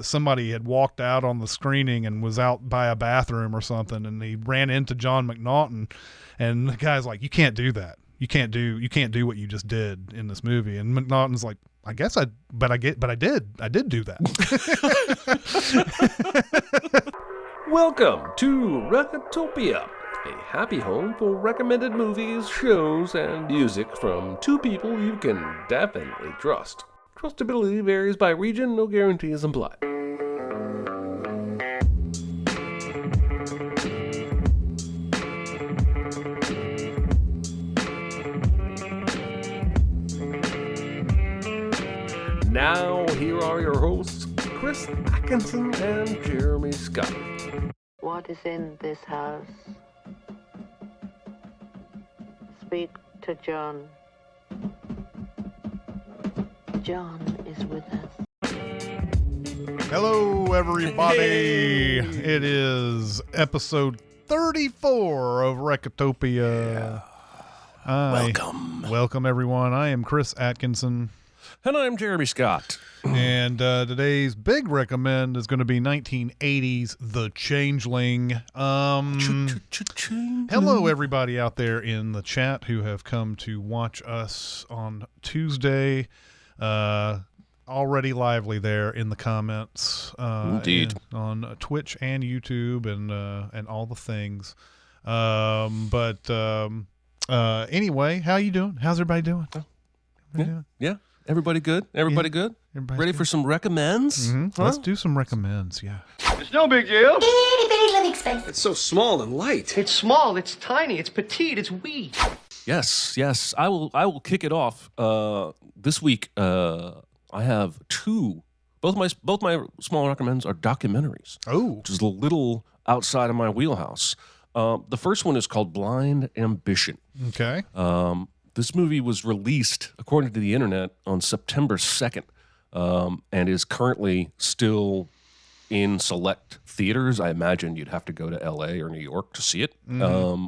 somebody had walked out on the screening and was out by a bathroom or something, and he ran into John McNaughton, and the guy's like, "You can't do that. You can't do what you just did in this movie." And McNaughton's like, "I guess I did do that." Welcome to Recotopia, a happy home for recommended movies, shows, and music from two people you can definitely trust. Trustability varies by region, no guarantees implied. Now, here are your hosts, Chris Atkinson and Jeremy Scott. What is in this house? Speak to John. John is with us. Hello, everybody. It is episode 34 of Recotopia. Welcome, everyone. I am Chris Atkinson. And I'm Jeremy Scott. And today's big recommend is going to be 1980's The Changeling. Hello, everybody out there in the chat who have come to watch us on Tuesday. Already lively there in the comments. Indeed. On Twitch and YouTube and all the things. Anyway, how you doing? How's everybody doing? Yeah. Everybody good? Everybody good? Ready for some recommends? Mm-hmm. Huh? Let's do some recommends, yeah. It's no big deal. Itty bitty living space. It's so small and light. It's small, it's tiny, it's petite, it's wee. Yes. I will kick it off. This week, I have two. Both my small recommends are documentaries. Oh, which is a little outside of my wheelhouse. The first one is called Blind Ambition. okay. This movie was released, according to the internet, on September 2nd, and is currently still in select theaters. I imagine you'd have to go to L.A. or New York to see it. Mm-hmm.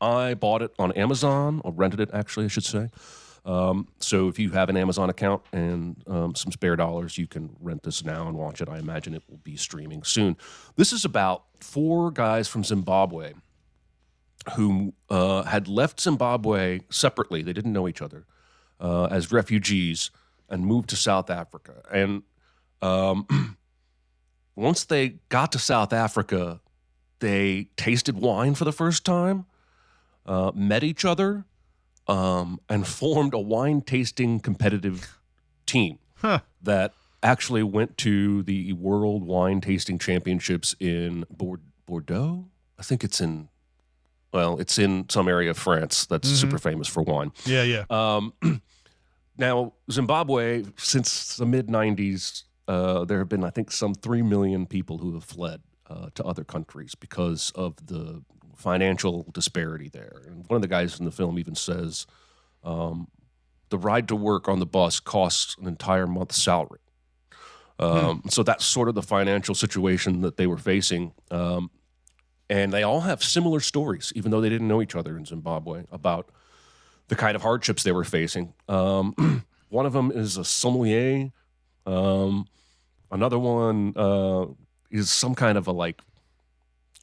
I bought it on Amazon, or rented it, actually, I should say. So if you have an Amazon account and some spare dollars, you can rent this now and watch it. I imagine it will be streaming soon. This is about four guys from Zimbabwe who had left Zimbabwe separately. They didn't know each other as refugees and moved to South Africa. And once they got to South Africa, they tasted wine for the first time, met each other, and formed a wine tasting competitive team that actually went to the World Wine Tasting Championships in Bordeaux. I think it's in some area of France that's super famous for wine. Yeah. Now, Zimbabwe, since the mid-'90s, there have been, I think, some 3 million people who have fled to other countries because of the financial disparity there. And one of the guys in the film even says the ride to work on the bus costs an entire month's salary. So that's sort of the financial situation that they were facing. And they all have similar stories, even though they didn't know each other in Zimbabwe, about the kind of hardships they were facing. One of them is a sommelier. Another one is some kind of a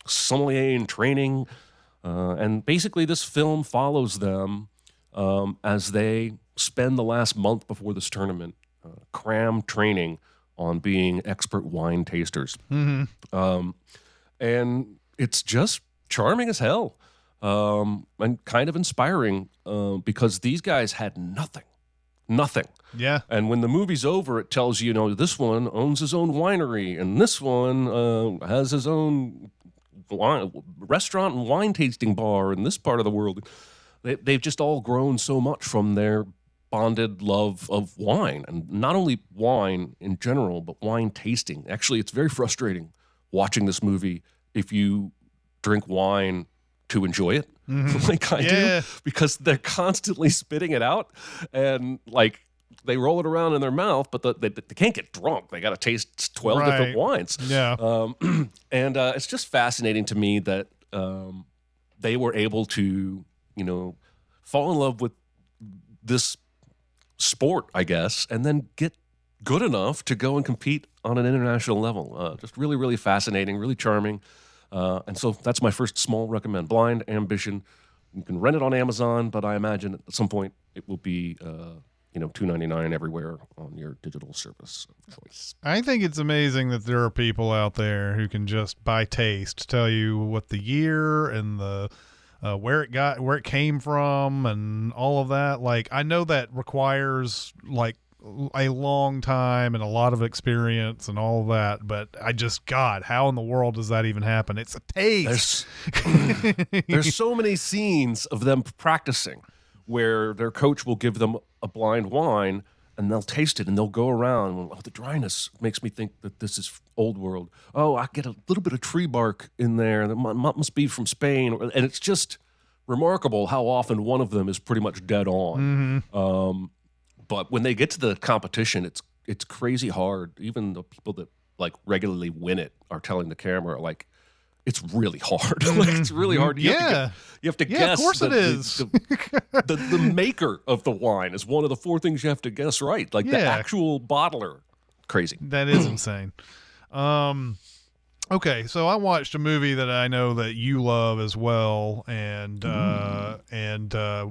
sommelier in training. And basically this film follows them as they spend the last month before this tournament cram training on being expert wine tasters. Mm-hmm. And it's just charming as hell and kind of inspiring because these guys had nothing. Yeah. And when the movie's over, it tells you, this one owns his own winery and this one has his own restaurant and wine tasting bar in this part of the world. They've just all grown so much from their bonded love of wine, and not only wine in general, but wine tasting. Actually, it's very frustrating watching this movie if you drink wine to enjoy it, like I do, because they're constantly spitting it out, and they roll it around in their mouth, but they can't get drunk. They got to taste 12 different wines. Yeah. And it's just fascinating to me that they were able to, fall in love with this sport, I guess, and then get good enough to go and compete on an international level. Just really, really fascinating, really charming. And so that's my first small recommend. Blind Ambition. You can rent it on Amazon, but I imagine at some point it will be $2.99 everywhere on your digital service of choice. I think it's amazing that there are people out there who can just by taste tell you what the year and the where it came from and all of that. Like, I know that requires like a long time and a lot of experience and all of that, but God, how in the world does that even happen? It's a taste. There's so many scenes of them practicing where their coach will give them a blind wine and they'll taste it and they'll go around. Oh, the dryness makes me think that this is old world. Oh, I get a little bit of tree bark in there. That must be from Spain. And it's just remarkable how often one of them is pretty much dead on. Mm-hmm. But when they get to the competition, it's crazy hard. Even the people that like regularly win it are telling the camera like it's really hard. Like, it's really hard. You have to guess. Of course it is. The maker of the wine is one of the 4 things you have to guess right. Like the actual bottler. Crazy. That is insane. Okay, so I watched a movie that I know that you love as well, and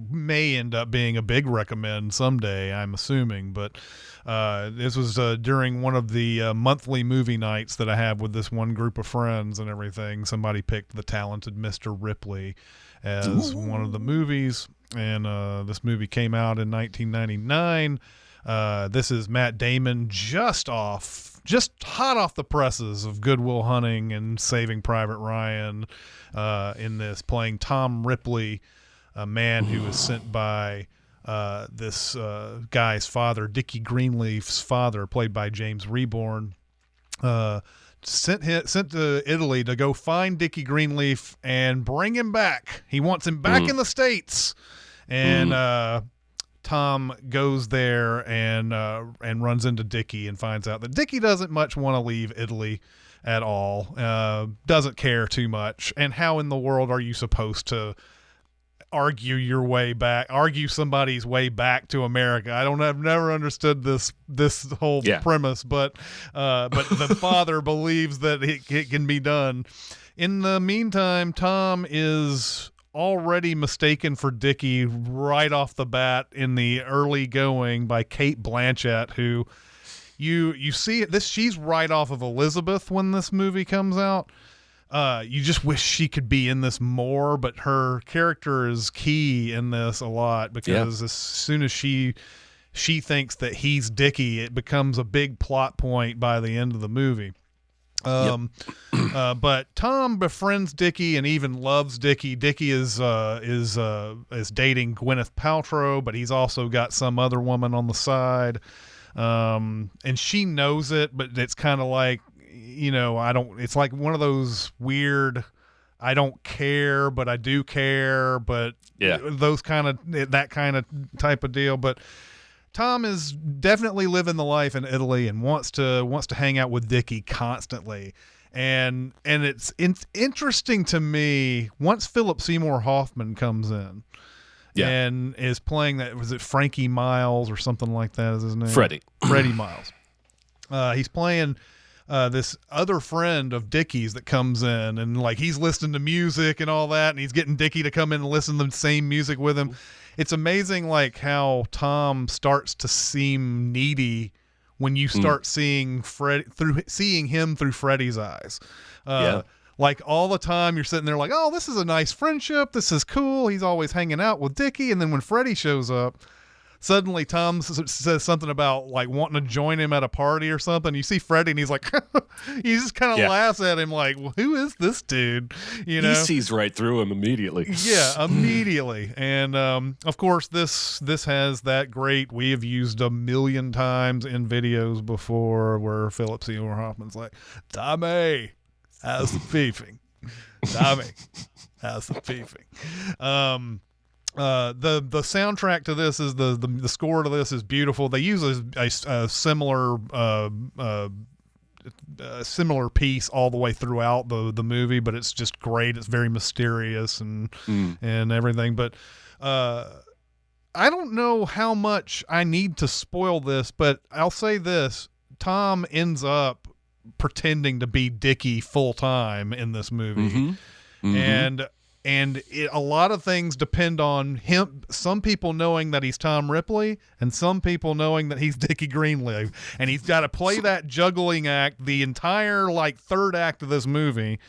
may end up being a big recommend someday, I'm assuming. But this was during one of the monthly movie nights that I have with this one group of friends and everything. Somebody picked The Talented Mr. Ripley as one of the movies, and this movie came out in 1999. This is Matt Damon just hot off the presses of Good Will Hunting and Saving Private Ryan in this, playing Tom Ripley, a man who was sent by this guy's father, Dickie Greenleaf's father, played by James Reborn, sent to Italy to go find Dickie Greenleaf and bring him back. He wants him back in the States. And Tom goes there and runs into Dickie and finds out that Dickie doesn't much want to leave Italy at all, doesn't care too much. And how in the world are you supposed to argue somebody's way back to America? I've never understood this whole premise, but the father believes that it can be done. In the meantime, Tom is already mistaken for Dickie right off the bat in the early going by Cate Blanchett, who you see this. She's right off of Elizabeth when this movie comes out. You just wish she could be in this more, but her character is key in this a lot, because as soon as she thinks that he's Dickie, it becomes a big plot point by the end of the movie. But Tom befriends Dickie and even loves Dickie. Dickie is dating Gwyneth Paltrow, but he's also got some other woman on the side. And she knows it, but it's kind of like, it's like one of those weird, I don't care, but I do care, but that kind of type of deal. But Tom is definitely living the life in Italy and wants to hang out with Dickie constantly. And it's interesting to me, once Philip Seymour Hoffman comes in and is playing that, was it Frankie Miles or something like that is his name? Freddie Miles. He's playing this other friend of Dickie's that comes in, and like he's listening to music and all that, and he's getting Dickie to come in and listen to the same music with him. It's amazing, like how Tom starts to seem needy when you start seeing him through Freddie's eyes. Like all the time you're sitting there like, oh, this is a nice friendship. This is cool. He's always hanging out with Dickie. And then when Freddie shows up, suddenly Tom says something about like wanting to join him at a party or something. You see Freddie and he's like, he just kind of laughs at him like, well, who is this dude? He sees right through him immediately. Yeah, immediately. And of course, this has that great, we have used a million times in videos before, where Philip Seymour Hoffman's like, Tommy, how's the beefing? Tommy, how's the beefing? The soundtrack to this is the score to this is beautiful. They use a similar piece all the way throughout the movie, but it's just great. It's very mysterious and everything. But I don't know how much I need to spoil this, but I'll say this. Tom ends up pretending to be Dickie full time in this movie. Mm-hmm. And a lot of things depend on him. Some people knowing that he's Tom Ripley, and some people knowing that he's Dickie Greenleaf, and he's got to play that juggling act the entire third act of this movie.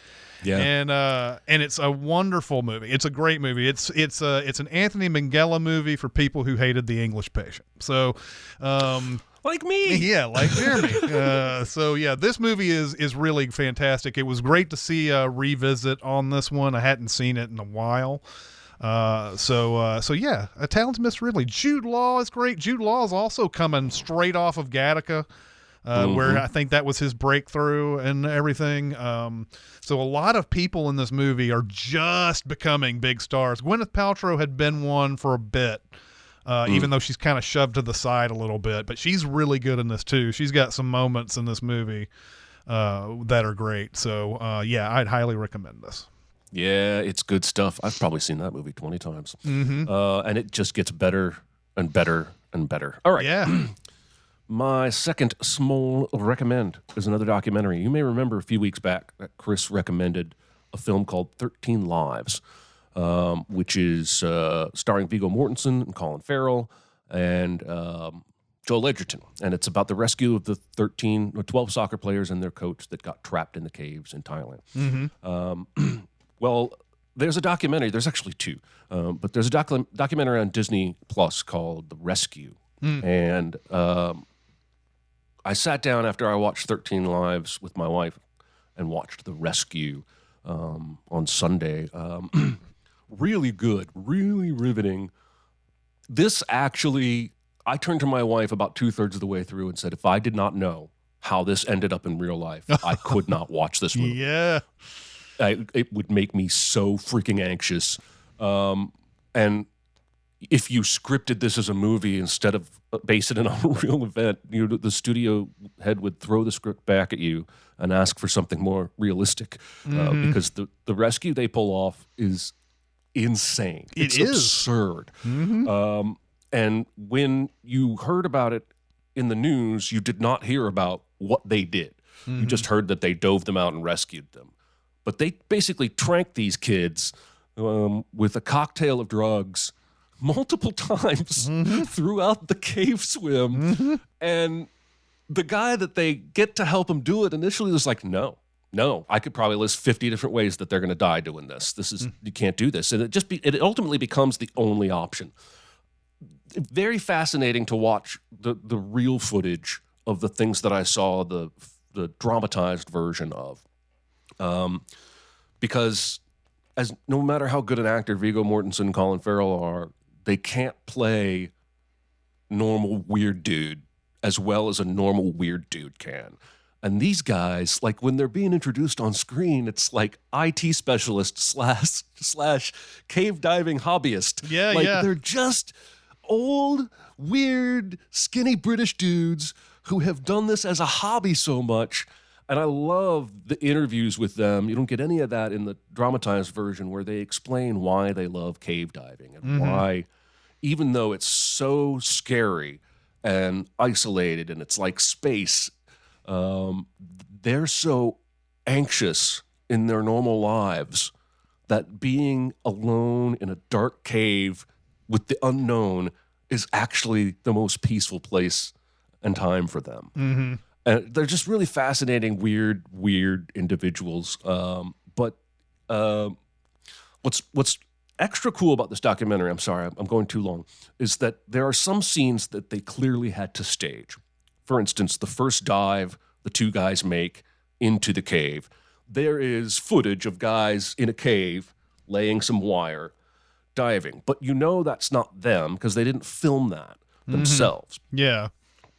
Yeah, and it's a wonderful movie. It's a great movie. It's an Anthony Minghella movie for people who hated The English Patient. So, like me. Yeah, like Jeremy. So yeah, this movie is really fantastic. It was great to see a revisit on this one. I hadn't seen it in a while. So yeah, A Talented Miss Ridley. Jude Law is great. Jude Law is also coming straight off of Gattaca. Where I think that was his breakthrough and everything. So a lot of people in this movie are just becoming big stars. Gwyneth Paltrow had been one for a bit, even though she's kind of shoved to the side a little bit. But she's really good in this too. She's got some moments in this movie that are great. So yeah, I'd highly recommend this. Yeah, it's good stuff. I've probably seen that movie 20 times. And it just gets better and better and better. All right. Yeah. My second small recommend is another documentary. You may remember a few weeks back that Chris recommended a film called 13 Lives, which is starring Viggo Mortensen and Colin Farrell and Joel Edgerton. And it's about the rescue of the 12 soccer players and their coach that got trapped in the caves in Thailand. Well, there's a documentary. There's actually two. But there's a documentary on Disney Plus called The Rescue. And I sat down after I watched 13 Lives with my wife and watched The Rescue on Sunday. Really good, really riveting. This actually, I turned to my wife about 2/3 of the way through and said, if I did not know how this ended up in real life, I could not watch this movie. Yeah. It would make me so freaking anxious. And if you scripted this as a movie instead of basing it on a real event, the studio head would throw the script back at you and ask for something more realistic, because the rescue they pull off is insane. It's absurd. And when you heard about it in the news, you did not hear about what they did. You just heard that they dove them out and rescued them. But they basically tranked these kids with a cocktail of drugs multiple times throughout the cave swim. And the guy that they get to help him do it initially was like, no, I could probably list 50 different ways that they're going to die doing this. You can't do this. And it ultimately becomes the only option. Very fascinating to watch the real footage of the things that I saw the dramatized version of. Because as no matter how good an actor Viggo Mortensen and Colin Farrell are, they can't play normal weird dude as well as a normal weird dude can. And these guys, like when they're being introduced on screen, it's like IT specialist slash cave diving hobbyist. Yeah. They're just old, weird, skinny British dudes who have done this as a hobby so much. And I love the interviews with them. You don't get any of that in the dramatized version where they explain why they love cave diving and why, even though it's so scary and isolated and it's like space, they're so anxious in their normal lives that being alone in a dark cave with the unknown is actually the most peaceful place and time for them. And they're just really fascinating, weird individuals. But what's extra cool about this documentary, I'm sorry, I'm going too long, is that there are some scenes that they clearly had to stage. For instance, the first dive the two guys make into the cave. There is footage of guys in a cave laying some wire, diving. But that's not them because they didn't film that themselves. Yeah.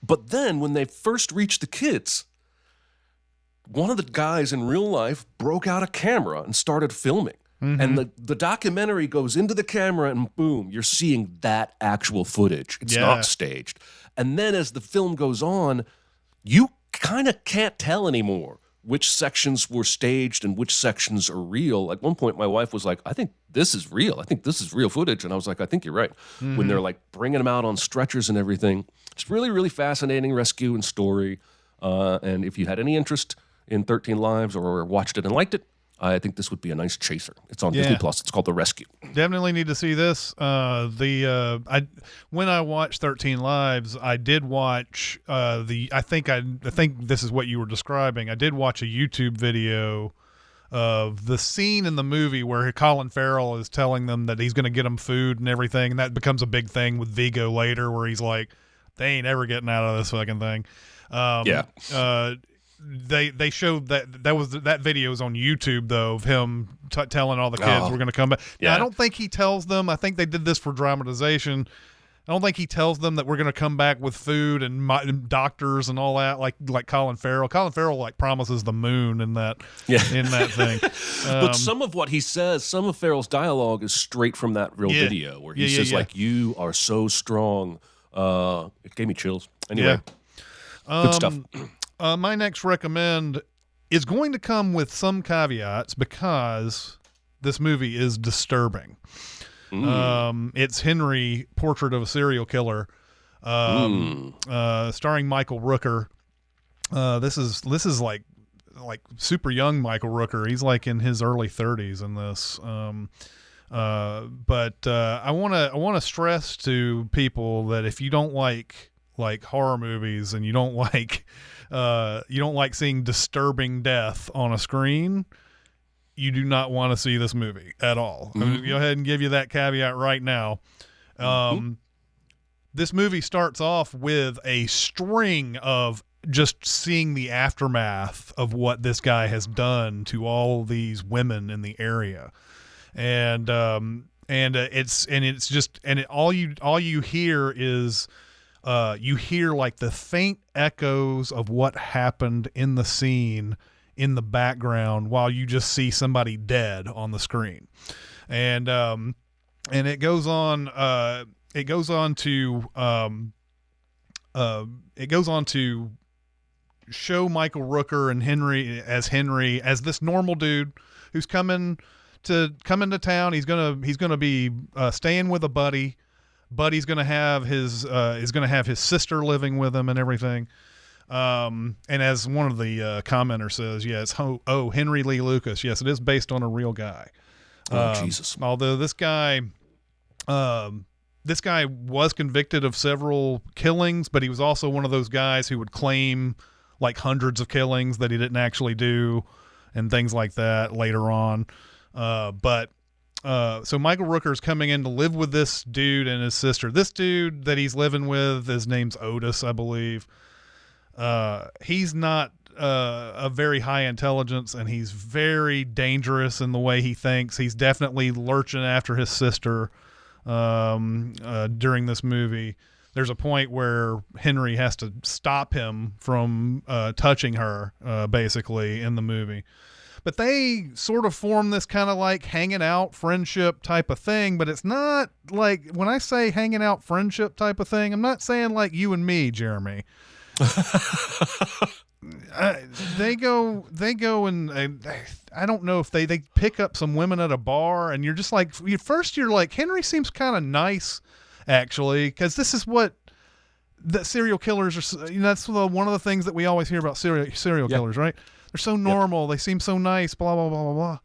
But then when they first reached the kids, one of the guys in real life broke out a camera and started filming. And the documentary goes into the camera and boom, you're seeing that actual footage. It's not staged. And then as the film goes on, you kind of can't tell anymore which sections were staged and which sections are real. At one point, my wife was like, I think this is real. I think this is real footage. And I was like, I think you're right. When they're like bringing them out on stretchers and everything. It's really, really fascinating rescue and story. And if you had any interest in 13 Lives or watched it and liked it, I think this would be a nice chaser. It's on Disney Plus. It's called The Rescue. Definitely need to see this. When I watched 13 Lives, I did watch I think this is what you were describing. I did watch a YouTube video of the scene in the movie where Colin Farrell is telling them that he's going to get them food and everything, and that becomes a big thing with Vigo later, where he's like, they ain't ever getting out of this fucking thing. They showed that video is on YouTube though, of him telling all the kids we're going to come back. Now, I don't think he tells them. I think they did this for dramatization. I don't think he tells them that we're going to come back with food and doctors and all that, like Colin Farrell. Colin Farrell like promises the moon in that thing. But some of what he says, some of Farrell's dialogue is straight from that real video where he says like, "You are so strong." It gave me chills. Anyway, good stuff. My next recommend is going to come with some caveats because this movie is disturbing. It's Henry, Portrait of a Serial Killer, starring Michael Rooker. This is like super young Michael Rooker. He's like in his early 30s in this. But I want to stress to people that if you don't like horror movies and you don't like seeing disturbing death on a screen, you do not want to see this movie at all. I'm going to go ahead and give you that caveat right now. This movie starts off with a string of just seeing the aftermath of what this guy has done to all these women in the area. And all you hear is you hear like the faint echoes of what happened in the scene in the background while you just see somebody dead on the screen. And it goes on to show Michael Rooker and Henry as this normal dude who's coming to town. He's gonna be staying with a buddy. Buddy's gonna have his sister living with him and everything. And as one of the commenters says, yes, Henry Lee Lucas. Yes, it is based on a real guy. Jesus. Although this guy was convicted of several killings, but he was also one of those guys who would claim like hundreds of killings that he didn't actually do and things like that later on. So Michael Rooker's coming in to live with this dude and his sister. This dude that he's living with, his name's Otis, I believe. He's not a very high intelligence, and he's very dangerous in the way he thinks. He's definitely lurching after his sister during this movie. There's a point where Henry has to stop him from touching her, basically, in the movie. But they sort of form this kind of like hanging out friendship type of thing, but it's not like, when I say hanging out friendship type of thing, I'm not saying like you and me, Jeremy. They go and I don't know if they pick up some women at a bar, and you're just like, first you're like, Henry seems kind of nice actually, because this is what the serial killers are. That's one of the things that we always hear about serial killers, right? They're so normal. They seem so nice, blah, blah, blah, blah, blah.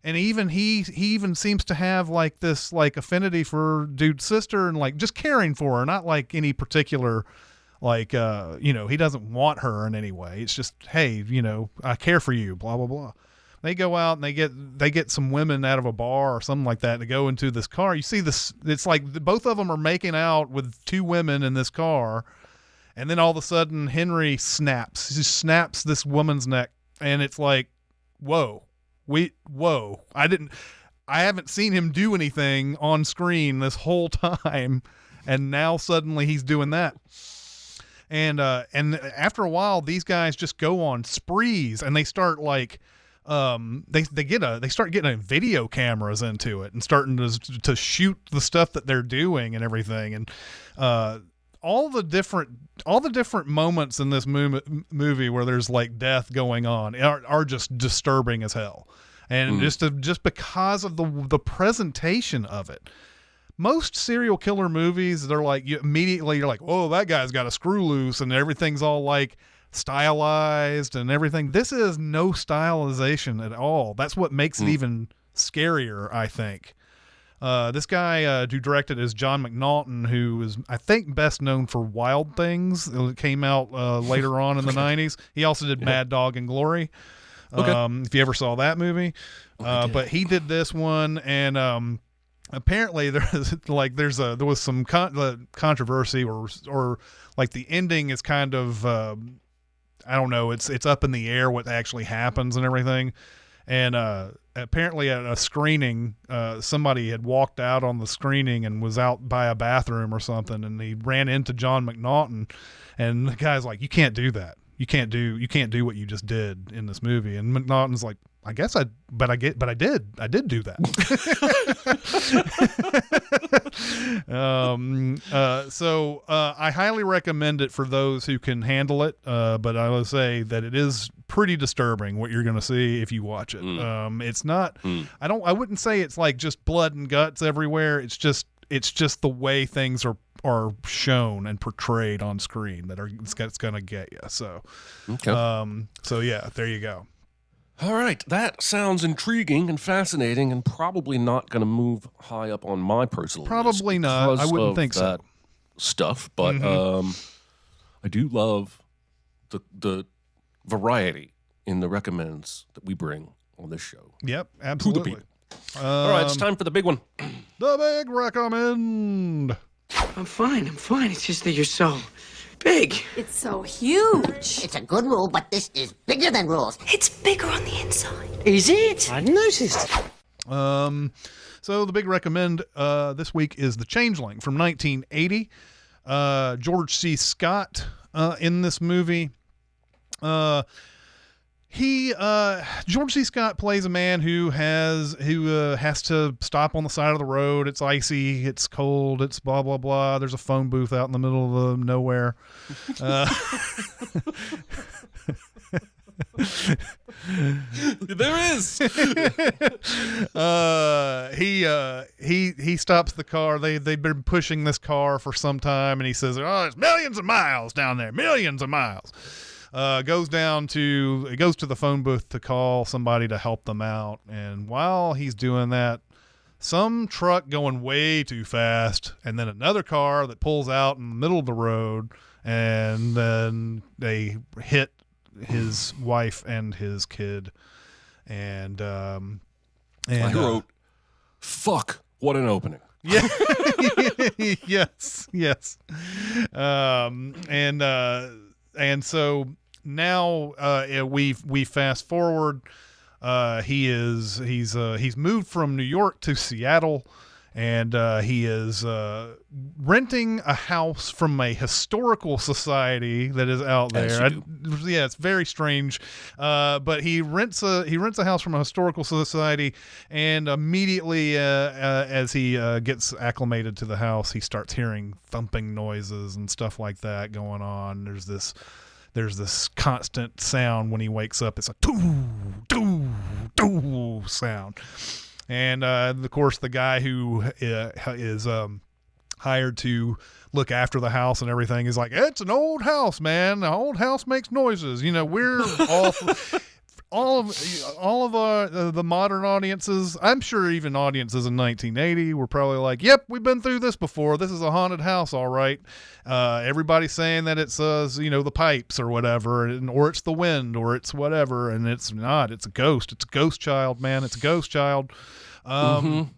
And even he even seems to have like this like affinity for dude's sister and like just caring for her, not like any particular like, he doesn't want her in any way. It's just, hey, I care for you, blah, blah, blah. They go out and they get some women out of a bar or something like that to go into this car. You see this, it's like both of them are making out with two women in this car. And then all of a sudden, Henry snaps. He snaps this woman's neck, and it's like, whoa. I haven't seen him do anything on screen this whole time, and now suddenly he's doing that. And after a while, these guys just go on sprees, and they start like, they start getting video cameras into it and starting to shoot the stuff that they're doing and everything, and all the different moments in this movie where there's like death going on are just disturbing as hell, and just because of the presentation of it. Most serial killer movies, they're like, you're like, oh, that guy's got a screw loose, and everything's all like stylized and everything. This is no stylization at all. That's what makes it even scarier, I think. This guy who directed is John McNaughton, who is, I think, best known for Wild Things. It came out later on in the 90s. He also did Mad Dog and Glory, if you ever saw that movie. But he did this one, and apparently there was some controversy, or like the ending is kind of I don't know, it's up in the air what actually happens and everything. And apparently at a screening, somebody had walked out on the screening and was out by a bathroom or something, and he ran into John McNaughton, and the guy's like, you can't do that. You can't do what you just did in this movie. And McNaughton's like, I did do that. So I highly recommend it for those who can handle it. But I will say that it is pretty disturbing what you're going to see if you watch it. It's not, I wouldn't say it's like just blood and guts everywhere. It's just the way things are shown and portrayed on screen it's going to get you. So, so yeah, there you go. All right, that sounds intriguing and fascinating, and probably not going to move high up on my personal list. Probably not. I wouldn't think so. Stuff, but I do love the variety in the recommends that we bring on this show. Yep, absolutely. All right, it's time for the big one. The big recommend. I'm fine. It's just that you're so big. It's so huge. It's a good rule, but this is bigger than rules. It's bigger on the inside. Is it? I noticed. So the big recommend this week is The Changeling from 1980. George C. Scott in this movie. George C. Scott plays a man who has to stop on the side of the road. It's icy, it's cold, it's blah blah blah. There's a phone booth out in the middle of nowhere. There is. He stops the car. They've been pushing this car for some time, and he says, "Oh, there's millions of miles down there, millions of miles." Goes to the phone booth to call somebody to help them out. And while he's doing that, some truck going way too fast, and then another car that pulls out in the middle of the road, and then they hit his wife and his kid. And I wrote, fuck, what an opening. Yeah. yes. And so now we fast forward. He's moved from New York to Seattle, and he is renting a house from a historical society that is out there. Yeah, it's very strange. But he rents a house from a historical society, and immediately as he gets acclimated to the house, he starts hearing thumping noises and stuff like that going on. There's this constant sound when he wakes up. It's a doo doo doo sound. And of course, the guy who is hired to look after the house and everything is like, it's an old house, man. The old house makes noises. You know, we're all of the modern audiences. I'm sure even audiences in 1980 were probably like, yep, we've been through this before. This is a haunted house, all right. Everybody's saying that it's the pipes or whatever, or it's the wind, or it's whatever, and it's not. It's a ghost. It's a ghost child, man. It's a ghost child. So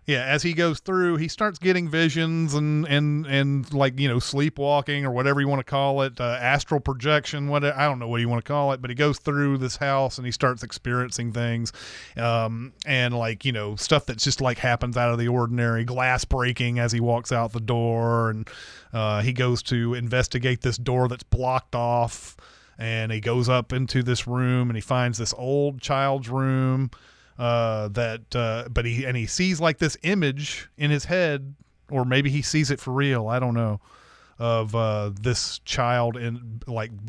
yeah, as he goes through, he starts getting visions and like, sleepwalking or whatever you want to call it, astral projection, I don't know what you want to call it, but he goes through this house and he starts experiencing things, and like, stuff that's just like happens out of the ordinary, glass breaking as he walks out the door, and he goes to investigate this door that's blocked off, and he goes up into this room and he finds this old child's room. But he sees like this image in his head or maybe he sees it for real. I don't know. Of this child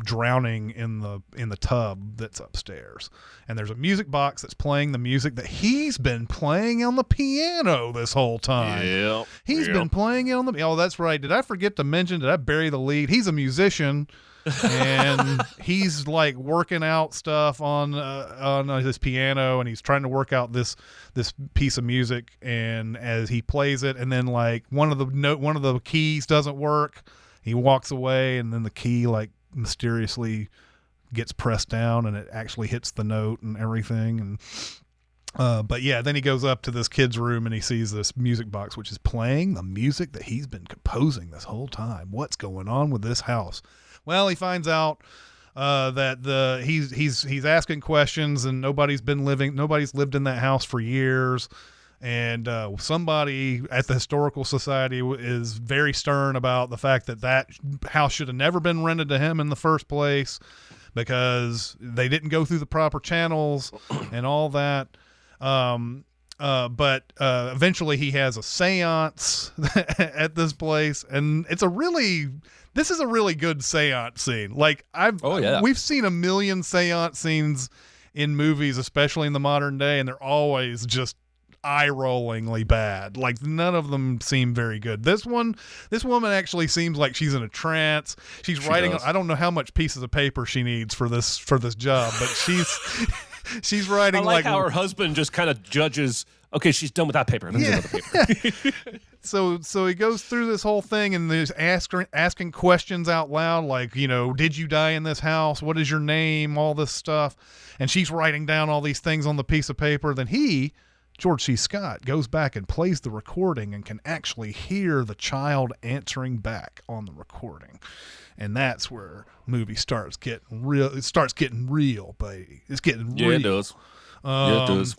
drowning in the tub that's upstairs, and there's a music box that's playing the music that he's been playing on the piano this whole time. Yep. He's been playing it on the. Oh, that's right. Did I forget to mention? Did I bury the lead? He's a musician, and he's like working out stuff on his piano, and he's trying to work out this piece of music. And as he plays it, and then like one of the keys doesn't work. He walks away, and then the key like mysteriously gets pressed down, and it actually hits the note and everything. And but yeah, then he goes up to this kid's room, and he sees this music box, which is playing the music that he's been composing this whole time. What's going on with this house? Well, he finds out that he's asking questions, and nobody's lived in that house for years. And somebody at the Historical Society is very stern about the fact that house should have never been rented to him in the first place, because they didn't go through the proper channels and all that. But eventually he has a seance at this place, and this is a really good seance scene. Like we've seen a million seance scenes in movies, especially in the modern day, and they're always just eye-rollingly bad. Like none of them seem very good. This woman actually seems like she's in a trance. She writing. I don't know how much pieces of paper she needs for this job, but she's writing. I like how her husband just kind of judges. Okay, she's done with that paper. Let me get another paper. So he goes through this whole thing, and there's asking questions out loud, like, did you die in this house? What is your name? All this stuff. And she's writing down all these things on the piece of paper. Then George C. Scott, goes back and plays the recording and can actually hear the child answering back on the recording. And that's where movie starts getting real. It starts getting real, baby. It's getting real. Yeah, it does. It does.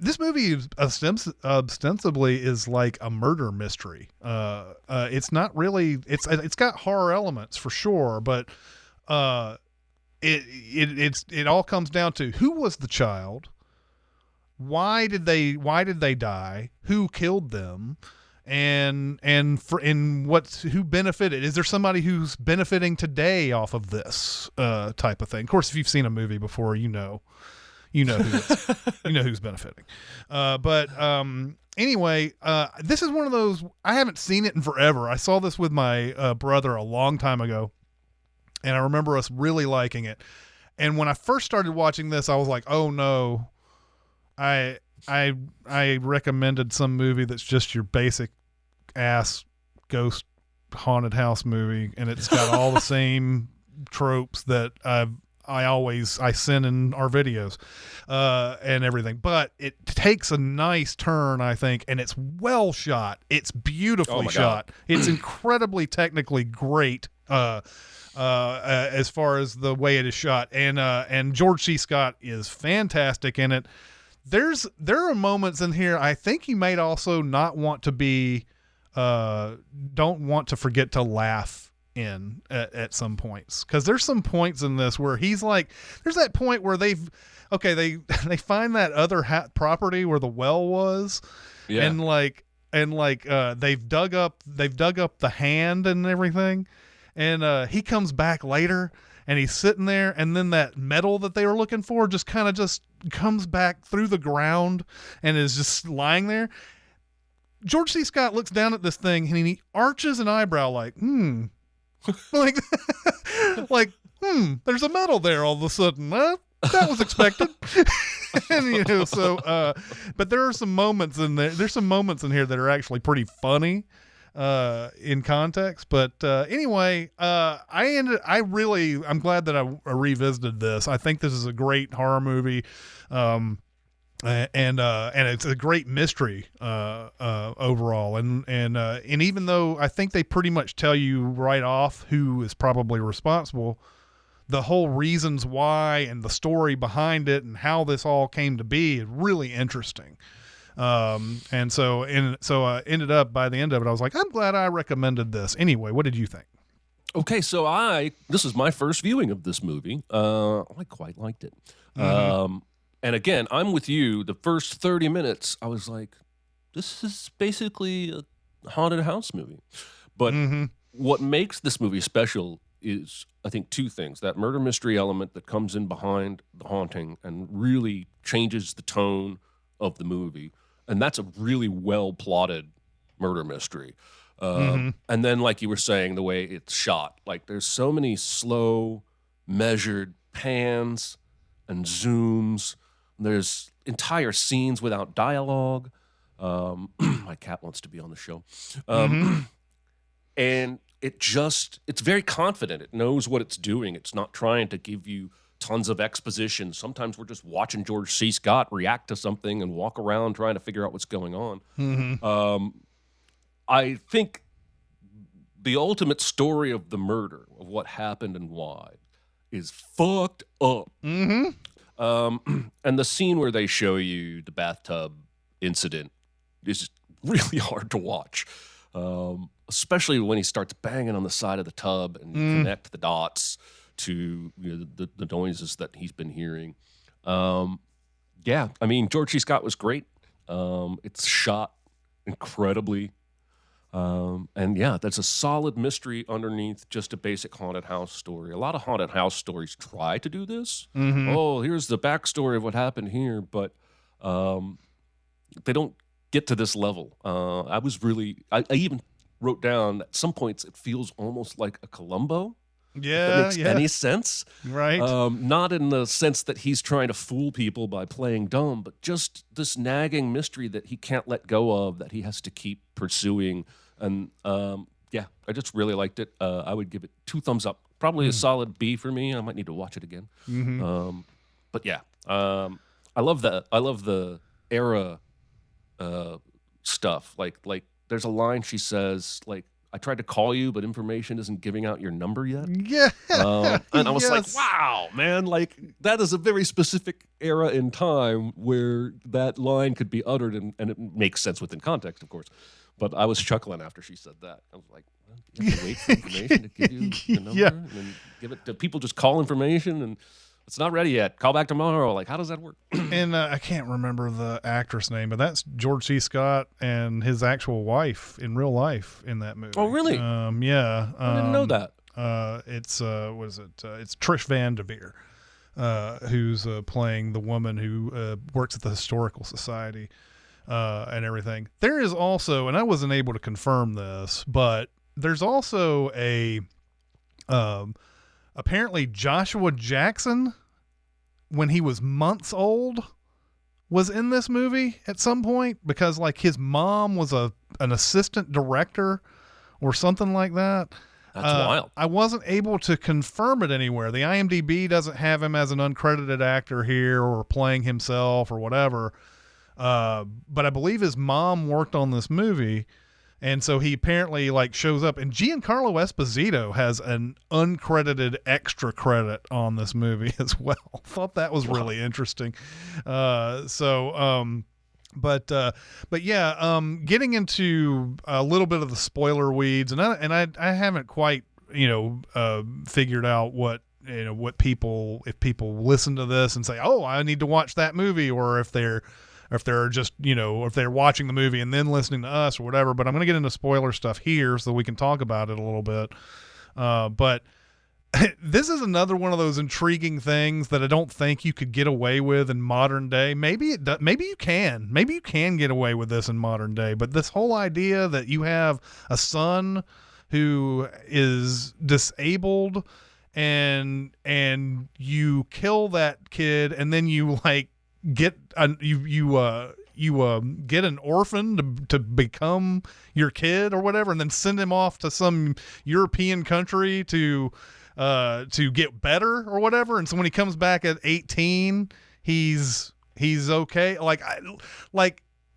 This movie ostensibly is like a murder mystery. It's not really. It's got horror elements for sure, but it all comes down to who was the child. Why did they die? Who killed them? And who benefited? Is there somebody who's benefiting today off of this type of thing? Of course, if you've seen a movie before, you know who's benefiting. Anyway, this is one of those. I haven't seen it in forever. I saw this with my brother a long time ago, and I remember us really liking it. And when I first started watching this, I was like, oh no. I recommended some movie that's just your basic ass ghost haunted house movie, and it's got all the same tropes that I send in our videos and everything. But it takes a nice turn, I think, and it's well shot. It's beautifully shot. It's incredibly technically great as far as the way it is shot, and George C. Scott is fantastic in it. There are moments in here I think you might also not want to be don't want to forget to laugh in at some points, because there's some points in this where he's like, there's that point where they find that other property where the well was, and they've dug up the hand and everything, and he comes back later and he's sitting there, and then that metal that they were looking for just comes back through the ground and is just lying there. George C. Scott looks down at this thing and he arches an eyebrow like, there's a metal there all of a sudden. That was expected. And, but there are some moments in there. There's some moments in here that are actually pretty funny in context. But anyway, I'm glad that I revisited this. I think this is a great horror movie. And it's a great mystery overall, and even though I think they pretty much tell you right off who is probably responsible, the whole reasons why and the story behind it and how this all came to be is really interesting. And so ended up by the end of it, I was like, I'm glad I recommended this. Anyway, what did you think? Okay, so this is my first viewing of this movie. I quite liked it. Mm-hmm. And again, I'm with you. The first 30 minutes, I was like, this is basically haunted house movie. But what makes this movie special is, I think, two things. That murder mystery element that comes in behind the haunting and really changes the tone of the movie. And that's a really well-plotted murder mystery. And then, like you were saying, the way it's shot. Like, there's so many slow, measured pans and zooms. There's entire scenes without dialogue. My cat wants to be on the show. And it's very confident. It knows what it's doing. It's not trying to give you tons of exposition. Sometimes we're just watching George C. Scott react to something and walk around trying to figure out what's going on. I think the ultimate story of the murder, of what happened and why, is fucked up. And the scene where they show you the bathtub incident is really hard to watch. Especially when he starts banging on the side of the tub and you connect the dots to the noises that he's been hearing. Yeah, I mean, George C. Scott was great. It's shot incredibly. And yeah, that's a solid mystery underneath just a basic haunted house story. A lot of haunted house stories try to do this. Oh, here's the backstory of what happened here, but they don't get to this level. I even wrote down at some points it feels almost like a Columbo. Yeah, if that makes any sense. Right. Not in the sense that he's trying to fool people by playing dumb, but just this nagging mystery that he can't let go of, that he has to keep pursuing. And yeah, I just really liked it. I would give it 2 thumbs up. Probably a solid B for me. I might need to watch it again. But yeah, I love the era stuff. Like there's a line she says, like, I tried to call you, but information isn't giving out your number yet. Yeah. And I was like, wow, man, like that is a very specific era in time where that line could be uttered, and it makes sense within context, of course. But I was chuckling after she said that. I was like, well, you have to wait for information to give you the number and then give it to people, just call information and it's not ready yet. Call back tomorrow. Like, how does that work? And I can't remember the actress name, but that's George C. Scott and his actual wife in real life in that movie. Oh, really? Yeah. I didn't know that. It's what is it? It's Trish Van Devere, who's playing the woman who works at the Historical Society and everything. There is also, and I wasn't able to confirm this, but there's also a apparently Joshua Jackson, when he was months old, was in this movie at some point because like his mom was an assistant director or something like that. That's wild. I wasn't able to confirm it anywhere. The IMDb doesn't have him as an uncredited actor here or playing himself or whatever. But I believe his mom worked on this movie. And so he apparently like shows up, and Giancarlo Esposito has an uncredited extra credit on this movie as well. Thought that was really interesting. But yeah, getting into a little bit of the spoiler weeds, and I haven't quite, figured out what people, if people listen to this and say, oh, I need to watch that movie, or if they're just, if they're watching the movie and then listening to us or whatever. But I'm going to get into spoiler stuff here so we can talk about it a little bit. But this is another one of those intriguing things that I don't think you could get away with in modern day. Maybe you can get away with this in modern day. But this whole idea that you have a son who is disabled and you kill that kid, and then you like get get an orphan to become your kid or whatever, and then send him off to some European country to get better or whatever. And so when he comes back at 18, he's okay.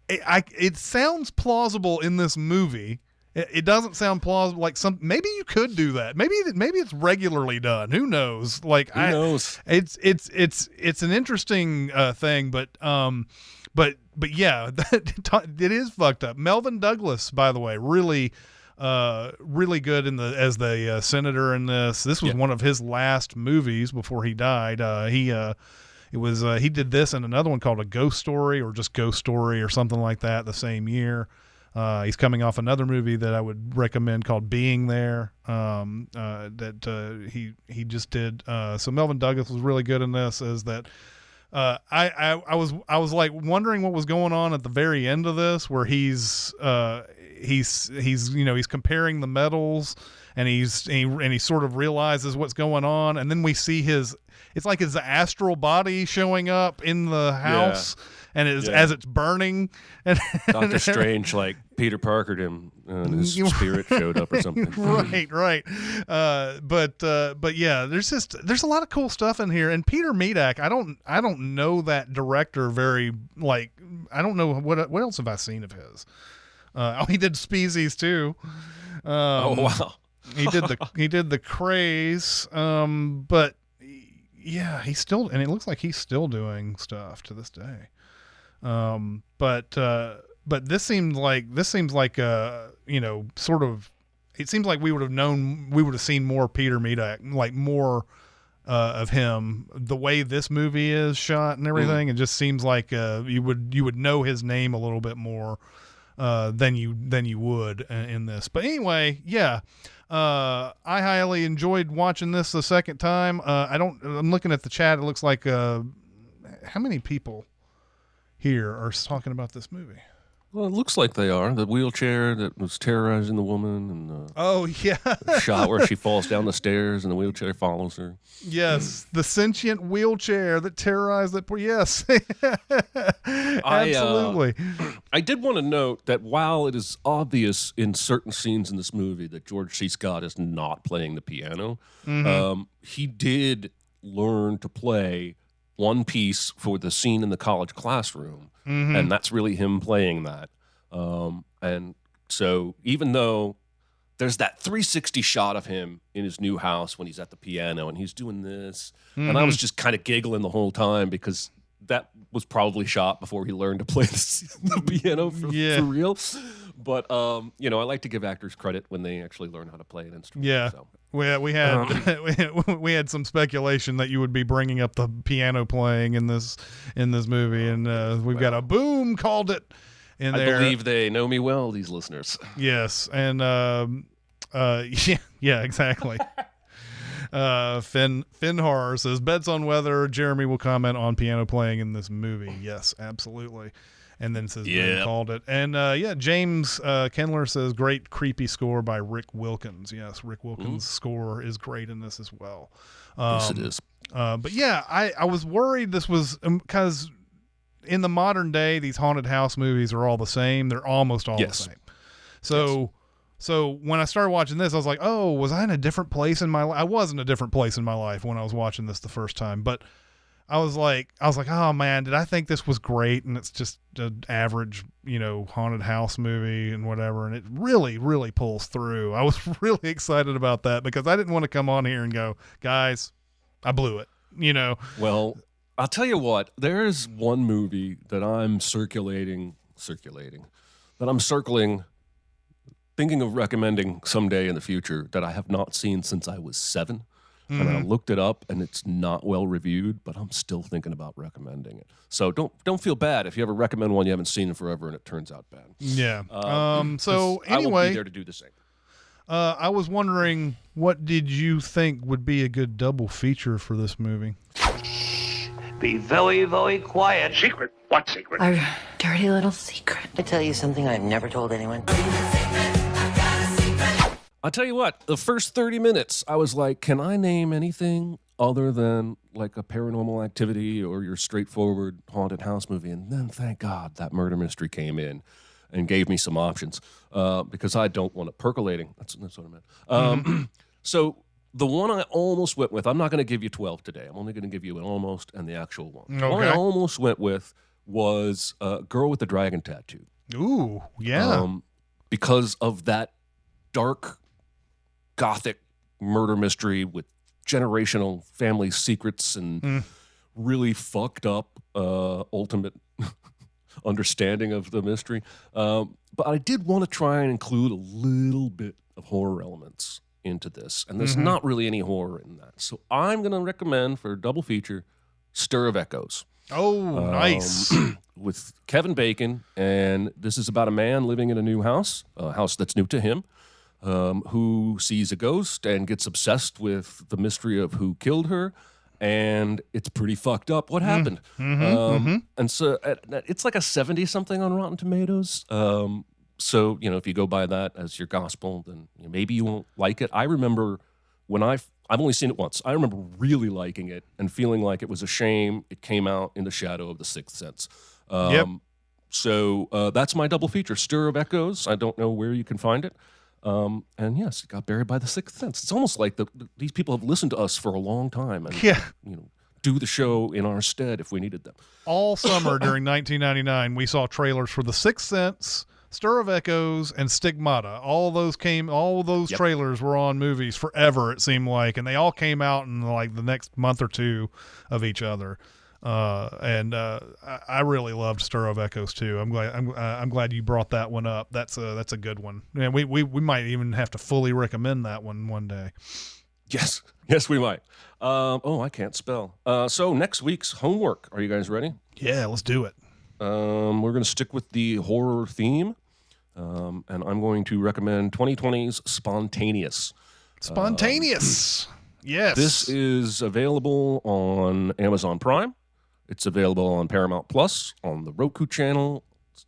It sounds plausible in this movie. It doesn't sound plausible. Like maybe you could do that. Maybe it's regularly done. Who knows? Like who knows? It's an interesting thing, but yeah, it is fucked up. Melvin Douglas, by the way, really good as the senator in this. This was one of his last movies before he died. He did this and another one called A Ghost Story, or just Ghost Story or something like that the same year. He's coming off another movie that I would recommend called Being There, that he just did. So Melvin Douglas was really good in this. Is that I was like wondering what was going on at the very end of this, where he's comparing the medals, and he sort of realizes what's going on, and then we see it's like his astral body showing up in the house. And as it's burning, and Doctor Strange, like Peter Parkered him, and his spirit showed up or something. Right. But yeah, there's a lot of cool stuff in here. And Peter Medak, I don't know that director very, like, I don't know what else have I seen of his. He did Species too. Oh wow. he did the Craze. But yeah, and it looks like he's still doing stuff to this day. But this seems like sort of, it seems like we would have seen more Peter Medak, like more of him, the way this movie is shot and everything. It just seems like you would know his name a little bit more than you would in this. But anyway, yeah. I highly enjoyed watching this the second time. I'm looking at the chat. It looks like how many people here are talking about this movie? Well, it looks like they are. The wheelchair that was terrorizing the woman, and the shot where she falls down the stairs and the wheelchair follows her. Yes, the sentient wheelchair that terrorized that poor. Yes, absolutely. I did want to note that while it is obvious in certain scenes in this movie that George C. Scott is not playing the piano, he did learn to play one piece for the scene in the college classroom, and that's really him playing that. And so even though there's that 360 shot of him in his new house when he's at the piano and he's doing this, and I was just kind of giggling the whole time because that was probably shot before he learned to play the piano for real. But I like to give actors credit when they actually learn how to play an instrument. Yeah. So. We had we had some speculation that you would be bringing up the piano playing in this movie, and we've got a boom called it in there. I believe they know me well, these listeners. Yes, and yeah, exactly. Finn Horror says bets on whether Jeremy will comment on piano playing in this movie. Yes, absolutely. And then says Ben called it. And James Kendler says great creepy score by Rick Wilkins. Yes, Rick Wilkins' score is great in this as well. Yes, it is. But yeah, I was worried this was because in the modern day, these haunted house movies are all the same. They're almost all the same. So when I started watching this, I was like, oh, was I in a different place in my life? I was in a different place in my life when I was watching this the first time. But I was like, oh man, did I think this was great? And it's just an average, haunted house movie and whatever. And it really, really pulls through. I was really excited about that because I didn't want to come on here and go, guys, I blew it, Well, I'll tell you what, there is one movie that I'm circulating, that I'm circling, thinking of recommending someday in the future that I have not seen since I was 7. And I looked it up, and it's not well reviewed, but I'm still thinking about recommending it. So don't feel bad if you ever recommend one you haven't seen in forever and it turns out bad. Yeah. So anyway, I will be there to do the same. I was wondering, what did you think would be a good double feature for this movie? Be very, very quiet. Secret? What secret? Our dirty little secret. I tell you something I've never told anyone. I'll tell you what, the first 30 minutes, I was like, can I name anything other than like a Paranormal Activity or your straightforward haunted house movie? And then, thank God, that murder mystery came in and gave me some options because I don't want it percolating. That's what I meant. So the one I almost went with, I'm not going to give you 12 today. I'm only going to give you an almost and the actual one. Okay. The one I almost went with was Girl with the Dragon Tattoo. Ooh, yeah. Because of that dark gothic murder mystery with generational family secrets and really fucked up ultimate understanding of the mystery. But I did want to try and include a little bit of horror elements into this. And there's not really any horror in that. So I'm going to recommend for a double feature, Stir of Echoes. Oh, nice. With Kevin Bacon, and this is about a man living in a new house, a house that's new to him, who sees a ghost and gets obsessed with the mystery of who killed her, and it's pretty fucked up what happened. And so it's like a 70-something on Rotten Tomatoes. So, if you go by that as your gospel, then maybe you won't like it. I remember when I've only seen it once. I remember really liking it and feeling like it was a shame it came out in the shadow of The Sixth Sense. So that's my double feature, Stir of Echoes. I don't know where you can find it. And yes, it got buried by The Sixth Sense. It's almost like these people have listened to us for a long time and do the show in our stead if we needed them. All summer during 1999, we saw trailers for The Sixth Sense, Stir of Echoes, and Stigmata. All those trailers were on movies forever, it seemed like, and they all came out in like the next month or two of each other. I really loved Stir of Echoes too. I'm glad you brought that one up. That's a good one. And we might even have to fully recommend that one day. Yes, we might. I can't spell. So next week's homework. Are you guys ready? Yeah, let's do it. We're going to stick with the horror theme, and I'm going to recommend 2020's Spontaneous. Yes. This is available on Amazon Prime. It's available on Paramount Plus, on the Roku channel,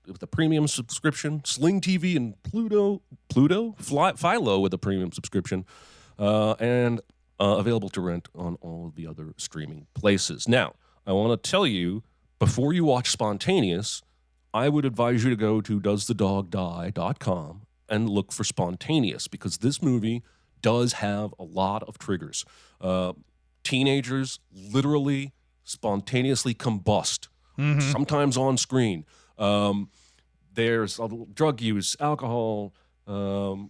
with a premium subscription, Sling TV and Philo with a premium subscription, and available to rent on all of the other streaming places. Now, I want to tell you, before you watch Spontaneous, I would advise you to go to doesthedogdie.com and look for Spontaneous, because this movie does have a lot of triggers. Teenagers literally spontaneously combust, sometimes on screen. There's drug use, alcohol, a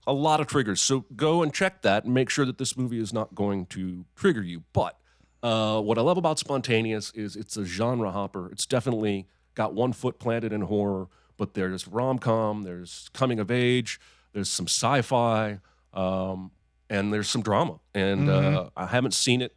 lot of triggers. So go and check that and make sure that this movie is not going to trigger you. But what I love about Spontaneous is it's a genre hopper. It's definitely got one foot planted in horror, but there's rom-com, there's coming of age, there's some sci-fi, and there's some drama. And I haven't seen it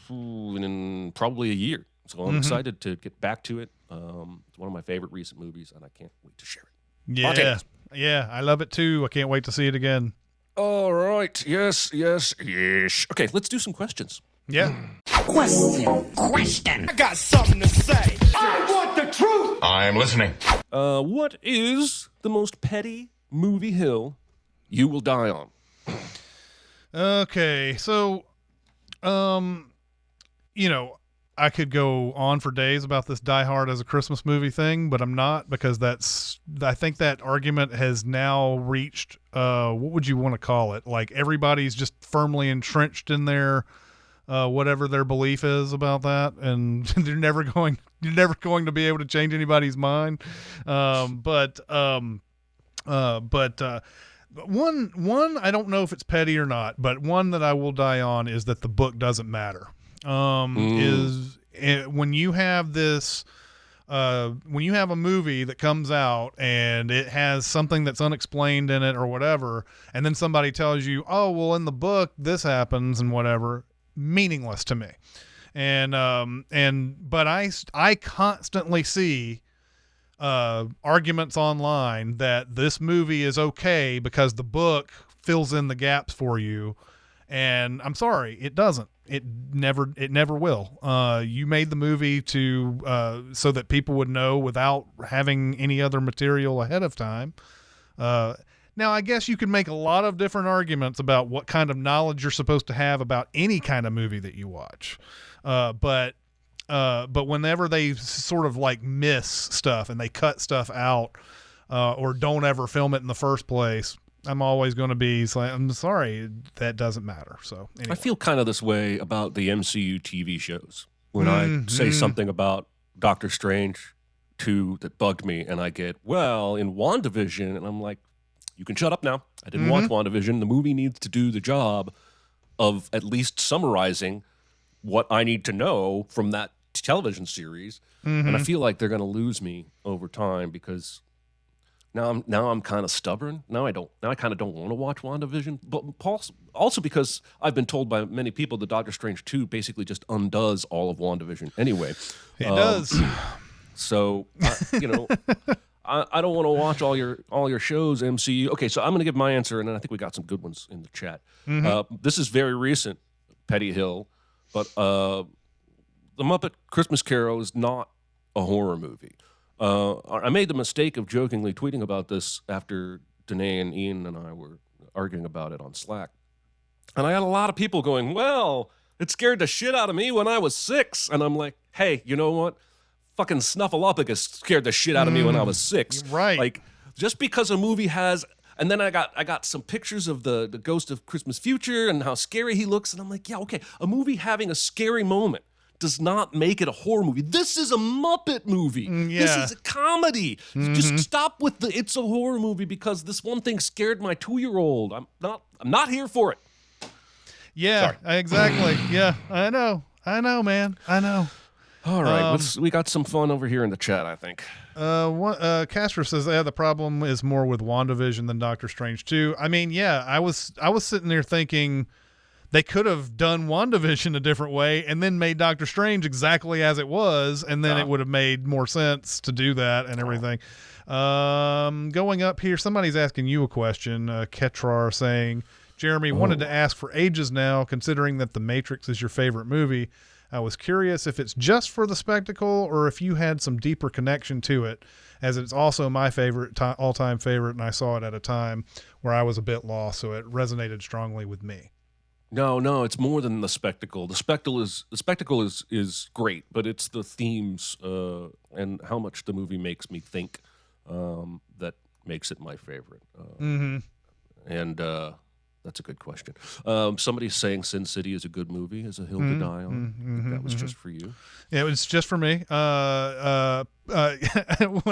in probably a year. So I'm excited to get back to it. It's one of my favorite recent movies, and I can't wait to share it. Yeah, I love it too. I can't wait to see it again. All right. Yes. Okay, let's do some questions. Yeah. Question. I got something to say. I want the truth. I'm listening. What is the most petty movie hill you will die on? Okay, so, I could go on for days about this Die Hard as a Christmas movie thing, but I'm not, because I think that argument has now reached, what would you want to call it? Like, everybody's just firmly entrenched in their, whatever their belief is about that, and you're never going to be able to change anybody's mind. But one, I don't know if it's petty or not, but one that I will die on is that the book doesn't matter. Is when you have this, when you have a movie that comes out and it has something that's unexplained in it or whatever, and then somebody tells you, oh, well, in the book, this happens and whatever, meaningless to me. But I constantly see arguments online that this movie is okay because the book fills in the gaps for you, and I'm sorry, it doesn't. It never will. You made the movie to so that people would know without having any other material ahead of time. Now, I guess you could make a lot of different arguments about what kind of knowledge you're supposed to have about any kind of movie that you watch, but whenever they sort of like miss stuff and they cut stuff out, or don't ever film it in the first place, I'm always going to be like, I'm sorry, that doesn't matter. So anyway. I feel kind of this way about the MCU TV shows. When I say something about Doctor Strange 2 that bugged me, and I get, well, in WandaVision, and I'm like, you can shut up now. I didn't watch WandaVision. The movie needs to do the job of at least summarizing what I need to know from that television series. And I feel like they're going to lose me over time because Now I'm kind of stubborn. Now I kind of don't want to watch WandaVision. But also because I've been told by many people that Doctor Strange 2 basically just undoes all of WandaVision anyway. It does. So I don't want to watch all your shows, MCU. Okay, so I'm going to give my answer, and then I think we got some good ones in the chat. This is very recent, Petty Hill, but The Muppet Christmas Carol is not a horror movie. I made the mistake of jokingly tweeting about this after Danae and Ian and I were arguing about it on Slack. And I had a lot of people going, well, it scared the shit out of me when I was 6. And I'm like, hey, you know what? Fucking Snuffleupagus scared the shit out of me when I was 6. Right. Like, just because a movie has... And then I got some pictures of the Ghost of Christmas Future and how scary he looks. And I'm like, yeah, okay, a movie having a scary moment does not make it a horror movie. This is a Muppet movie. This is a comedy. Just stop with the it's a horror movie because this one thing scared my 2-year-old. I'm not here for it. Yeah, exactly. Yeah, I know, man. I know. All right, we got some fun over here in the chat, I think. Castro says, the problem is more with WandaVision than Doctor Strange 2. I mean, yeah, I was sitting there thinking they could have done WandaVision a different way and then made Doctor Strange exactly as it was, and then it would have made more sense to do that and everything. Going up here, somebody's asking you a question, Ketrar, saying, Jeremy, wanted to ask for ages now, considering that The Matrix is your favorite movie. I was curious if it's just for the spectacle or if you had some deeper connection to it, as it's also my favorite, all-time favorite, and I saw it at a time where I was a bit lost, so it resonated strongly with me. No, it's more than the spectacle. The spectacle is great, but it's the themes and how much the movie makes me think that makes it my favorite. And that's a good question. Somebody's saying Sin City is a good movie, is a hill to die on. That was just for you. Yeah, it was just for me. When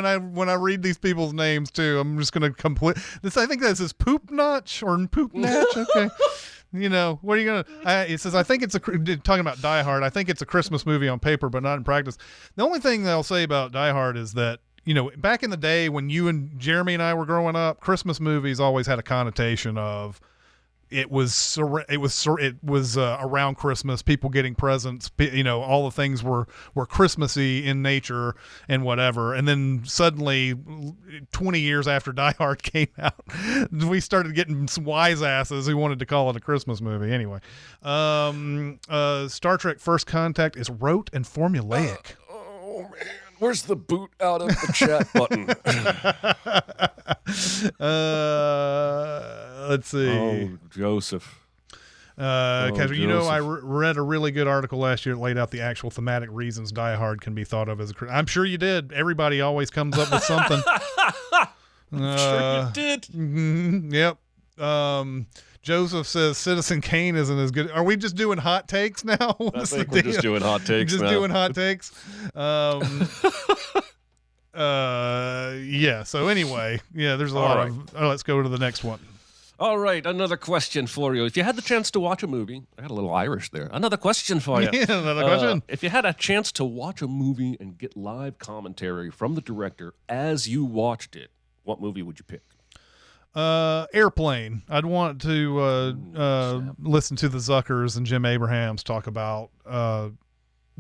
I read these people's names too, I'm just going to complete this. I think this is Poop Notch or Poop Natch. Okay. You know, what are you going to, it says, I think it's talking about Die Hard. I think it's a Christmas movie on paper, but not in practice. The only thing that I'll say about Die Hard is that, you know, back in the day when you and Jeremy and I were growing up, Christmas movies always had a connotation of, it was around Christmas, people getting presents, you know, all the things were Christmassy in nature and whatever. And then suddenly 20 years after Die Hard came out, we started getting some wise asses who wanted to call it a Christmas movie. Anyway, Star Trek First Contact is rote and formulaic. Oh man. Where's the boot out of the chat button? Let's see. Oh, Joseph. Because you know, I Joseph. read a really good article last year that laid out the actual thematic reasons Die Hard can be thought of as a. I'm sure you did. Everybody always comes up with something. I'm sure you did. Yep. Joseph says Citizen Kane isn't as good. Are we just doing hot takes now? I think we're just doing hot takes just now. doing hot takes. Yeah. So anyway, yeah, there's a lot of. Let's go to the next one. All right, another question for you. If you had the chance to watch a movie, I got a little Irish there. Another question for you. Yeah, another question. If you had a chance to watch a movie and get live commentary from the director as you watched it, what movie would you pick? Airplane. I'd want to listen to the Zuckers and Jim Abrahams talk about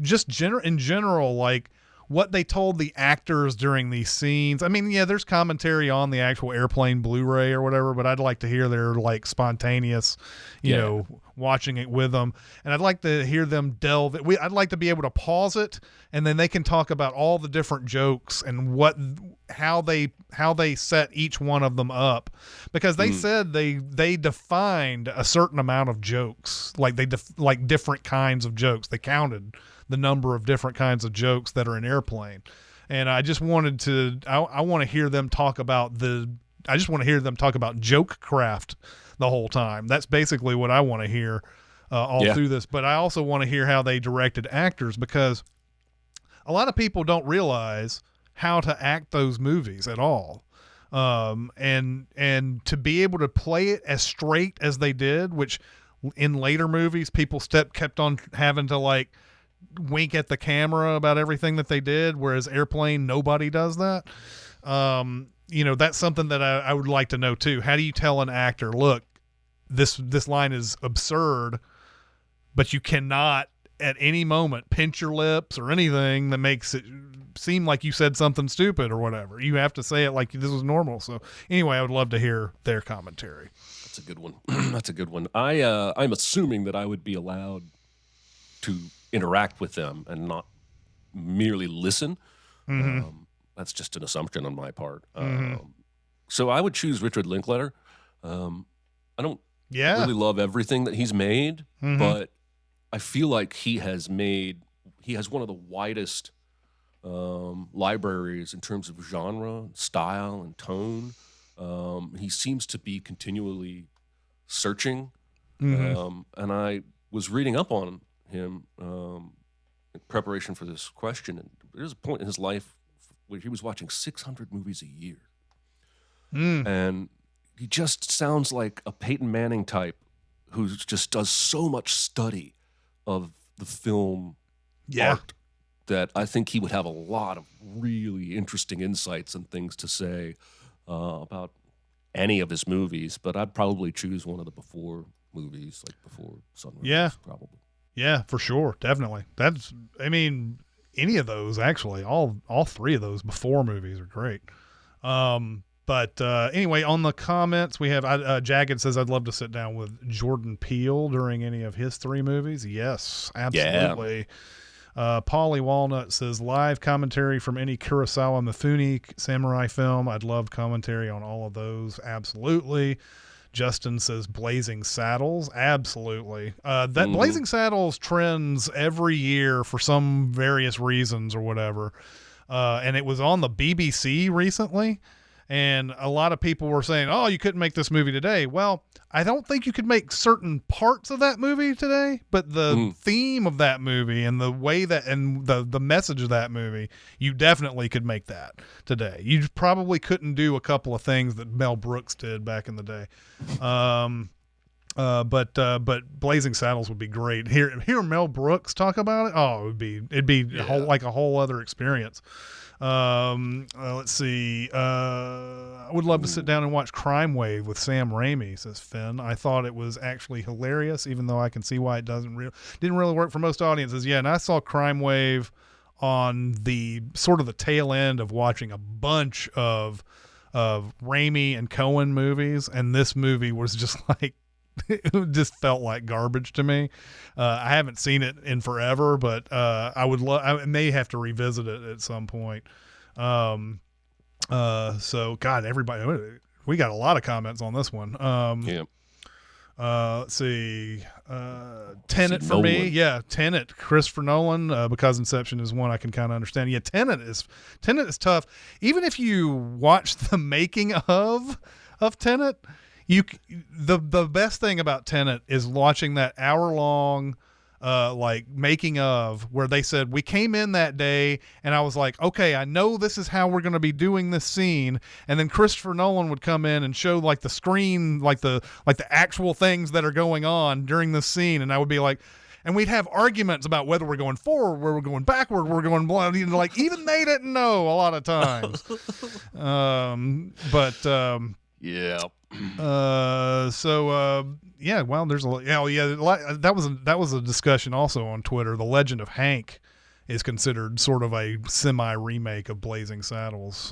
just in general, like what they told the actors during these scenes. I mean, yeah, there's commentary on the actual Airplane Blu-ray or whatever, but I'd like to hear their like spontaneous, you know, watching it with them. And I'd like to hear them delve. I'd like to be able to pause it, and then they can talk about all the different jokes and how they set each one of them up, because they said they defined a certain amount of jokes, like like different kinds of jokes. They counted the number of different kinds of jokes that are in Airplane. And I just wanted to, I want to hear them talk about joke craft the whole time. That's basically what I want to hear through this. But I also want to hear how they directed actors, because a lot of people don't realize how to act those movies at all. And to be able to play it as straight as they did, which in later movies, people kept on having to like wink at the camera about everything that they did, whereas Airplane, nobody does that. that's something that I would like to know too. How do you tell an actor, look, this line is absurd, but you cannot at any moment pinch your lips or anything that makes it seem like you said something stupid or whatever. You have to say it like this was normal. So anyway, I would love to hear their commentary. That's a good one. That's a good one. I'm assuming that I would be allowed to interact with them and not merely listen. That's just an assumption on my part. So I would choose Richard Linklater. I don't really love everything that he's made, but I feel like he has one of the widest libraries in terms of genre, style, and tone. He seems to be continually searching. And I was reading up on him in preparation for this question, and there's a point in his life where he was watching 600 movies a year. And he just sounds like a Peyton Manning type who just does so much study of the film art that I think he would have a lot of really interesting insights and things to say about any of his movies. But I'd probably choose one of the before movies, like Before Sunrise, probably. Yeah, for sure. Definitely. Any of those, actually. All three of those before movies are great. But anyway, on the comments, we have Jagged says, I'd love to sit down with Jordan Peele during any of his three movies. Yes, absolutely. Paulie Walnut says, live commentary from any Kurosawa Mifune samurai film. I'd love commentary on all of those. Absolutely. Justin says Blazing Saddles. Absolutely. Blazing Saddles trends every year for some various reasons or whatever. And it was on the BBC recently. And a lot of people were saying, oh, you couldn't make this movie today. Well, I don't think you could make certain parts of that movie today, but the theme of that movie and the way that, and the message of that movie, you definitely could make that today. You probably couldn't do a couple of things that Mel Brooks did back in the day. But Blazing Saddles would be great. Hear Mel Brooks talk about it. Oh, it'd be a whole other experience. Let's see. I would love to sit down and watch Crime Wave with Sam Raimi, says Finn. I thought it was actually hilarious, even though I can see why it didn't really work for most audiences. Yeah, and I saw Crime Wave on the sort of the tail end of watching a bunch of Raimi and Coen movies, and this movie was just like, it just felt like garbage to me. I haven't seen it in forever, but I may have to revisit it at some point. So God, everybody, we got a lot of comments on this one. Let's see. Tenet for me. Yeah. Tenet, Christopher Nolan, because Inception is one I can kind of understand. Yeah. Tenet is tough. Even if you watch the making of Tenet, the best thing about Tenet is watching that hour-long making of, where they said, we came in that day and I was like, okay, I know this is how we're going to be doing this scene, and then Christopher Nolan would come in and show like the screen, like the actual things that are going on during this scene, and I would be like, and we'd have arguments about whether we're going forward, where we're going backward, we're going blind. Like even they didn't know a lot of times. Well, there's that was a discussion also on Twitter. The Legend of Hank is considered sort of a semi remake of Blazing Saddles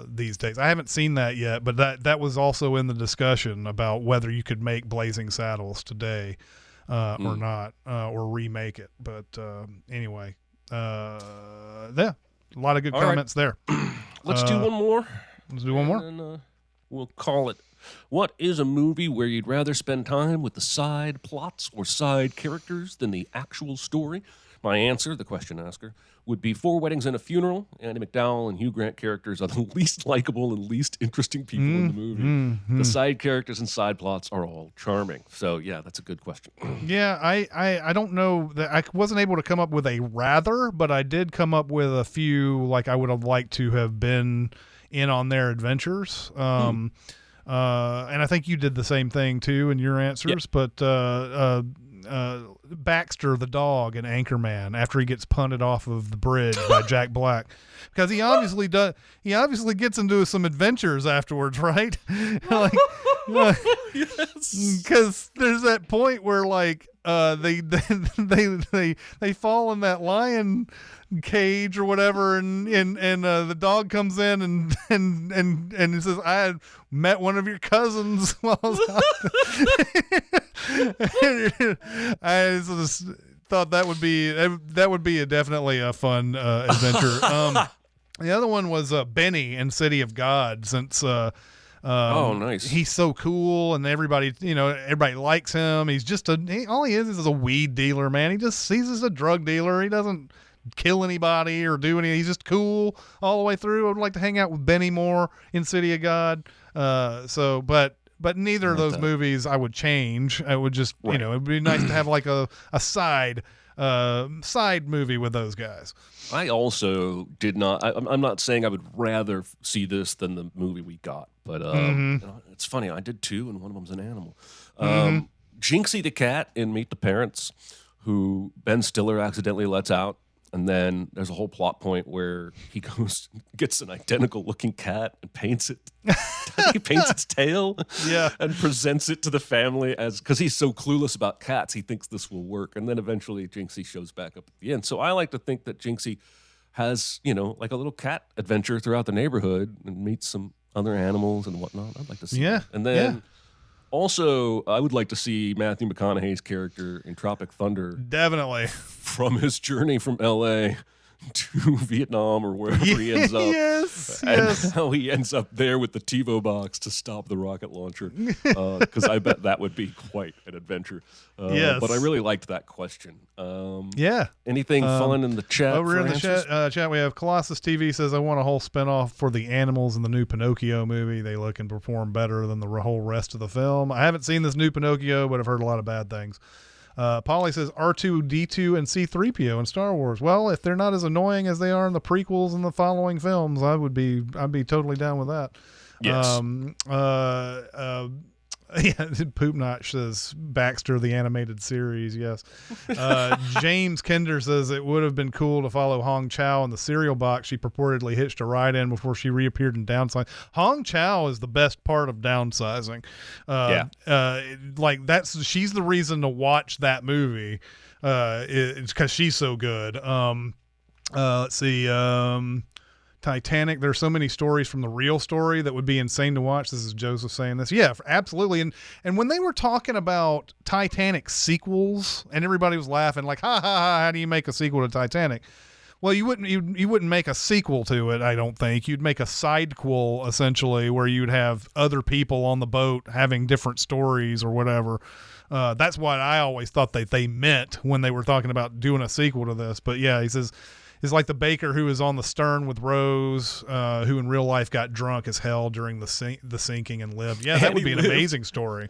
these days. I haven't seen that yet, but that was also in the discussion about whether you could make Blazing Saddles today or not, or remake it. But anyway, a lot of good comments there. Let's do one more. Let's do one more. And, we'll call it, what is a movie where you'd rather spend time with the side plots or side characters than the actual story? My answer, the question asker, would be Four Weddings and a Funeral. Andy McDowell and Hugh Grant characters are the least likable and least interesting people in the movie. The side characters and side plots are all charming. So, yeah, that's a good question. Yeah, I don't know. I wasn't able to come up with a rather, but I did come up with a few, like I would have liked to have been in on their adventures. And I think you did the same thing too in your answers, but Baxter the dog in Anchorman after he gets punted off of the bridge by Jack Black, because he obviously gets into some adventures afterwards, right? Like, because there's that point where like they fall in that lion cage or whatever, and the dog comes in and he says, "I had met one of your cousins while I was out." I just thought that would be definitely a fun adventure. The other one was Benny in City of God, since oh, nice. He's so cool, and everybody likes him. He's just all he is a weed dealer, man. He's just a drug dealer. He doesn't kill anybody or do anything. He's just cool all the way through. I would like to hang out with Benny more in City of God. But neither of those movies I would change. I would just, it would be nice to have like a side movie with those guys. I also did not. I'm not saying I would rather see this than the movie we got, but it's funny. I did too, and one of them's an animal. Jinxie the cat in Meet the Parents, who Ben Stiller accidentally lets out. And then there's a whole plot point where he gets an identical looking cat and paints it. He paints its tail, and presents it to the family because he's so clueless about cats. He thinks this will work, and then eventually Jinxie shows back up at the end. So I like to think that Jinxie has, like a little cat adventure throughout the neighborhood and meets some other animals and whatnot. I'd like to see that. And then. Also, I would like to see Matthew McConaughey's character in Tropic Thunder. Definitely. From his journey from L.A. to Vietnam or wherever he ends up. And how he ends up there with the TiVo box to stop the rocket launcher. Because I bet that would be quite an adventure. But I really liked that question. Anything fun in the chat? Over in the chat, we have Colossus TV says, I want a whole spinoff for the animals in the new Pinocchio movie. They look and perform better than the whole rest of the film. I haven't seen this new Pinocchio, but I've heard a lot of bad things. Polly says R2-D2 and C-3PO in Star Wars. Well, if they're not as annoying as they are in the prequels and the following films, I'd be totally down with that. Yes. Poop Notch says Baxter the animated series. Yes. James Kinder says it would have been cool to follow Hong Chow in the cereal box she purportedly hitched a ride in before she reappeared in Downsizing. Hong Chow is the best part of Downsizing. She's the reason to watch that movie. It's because she's so good. Let's see. Titanic, there's so many stories from the real story that would be insane to watch. This is Joseph saying this. Yeah, absolutely. And when they were talking about Titanic sequels and everybody was laughing like, ha ha ha, how do you make a sequel to Titanic? Well, you wouldn't make a sequel to it, I don't think. You'd make a sidequel, essentially, where you'd have other people on the boat having different stories or whatever. That's what I always thought that they meant when they were talking about doing a sequel to this. But yeah, he says, is like the baker who is on the stern with Rose, who in real life got drunk as hell during the sinking and lived. Yeah, that would be an amazing story.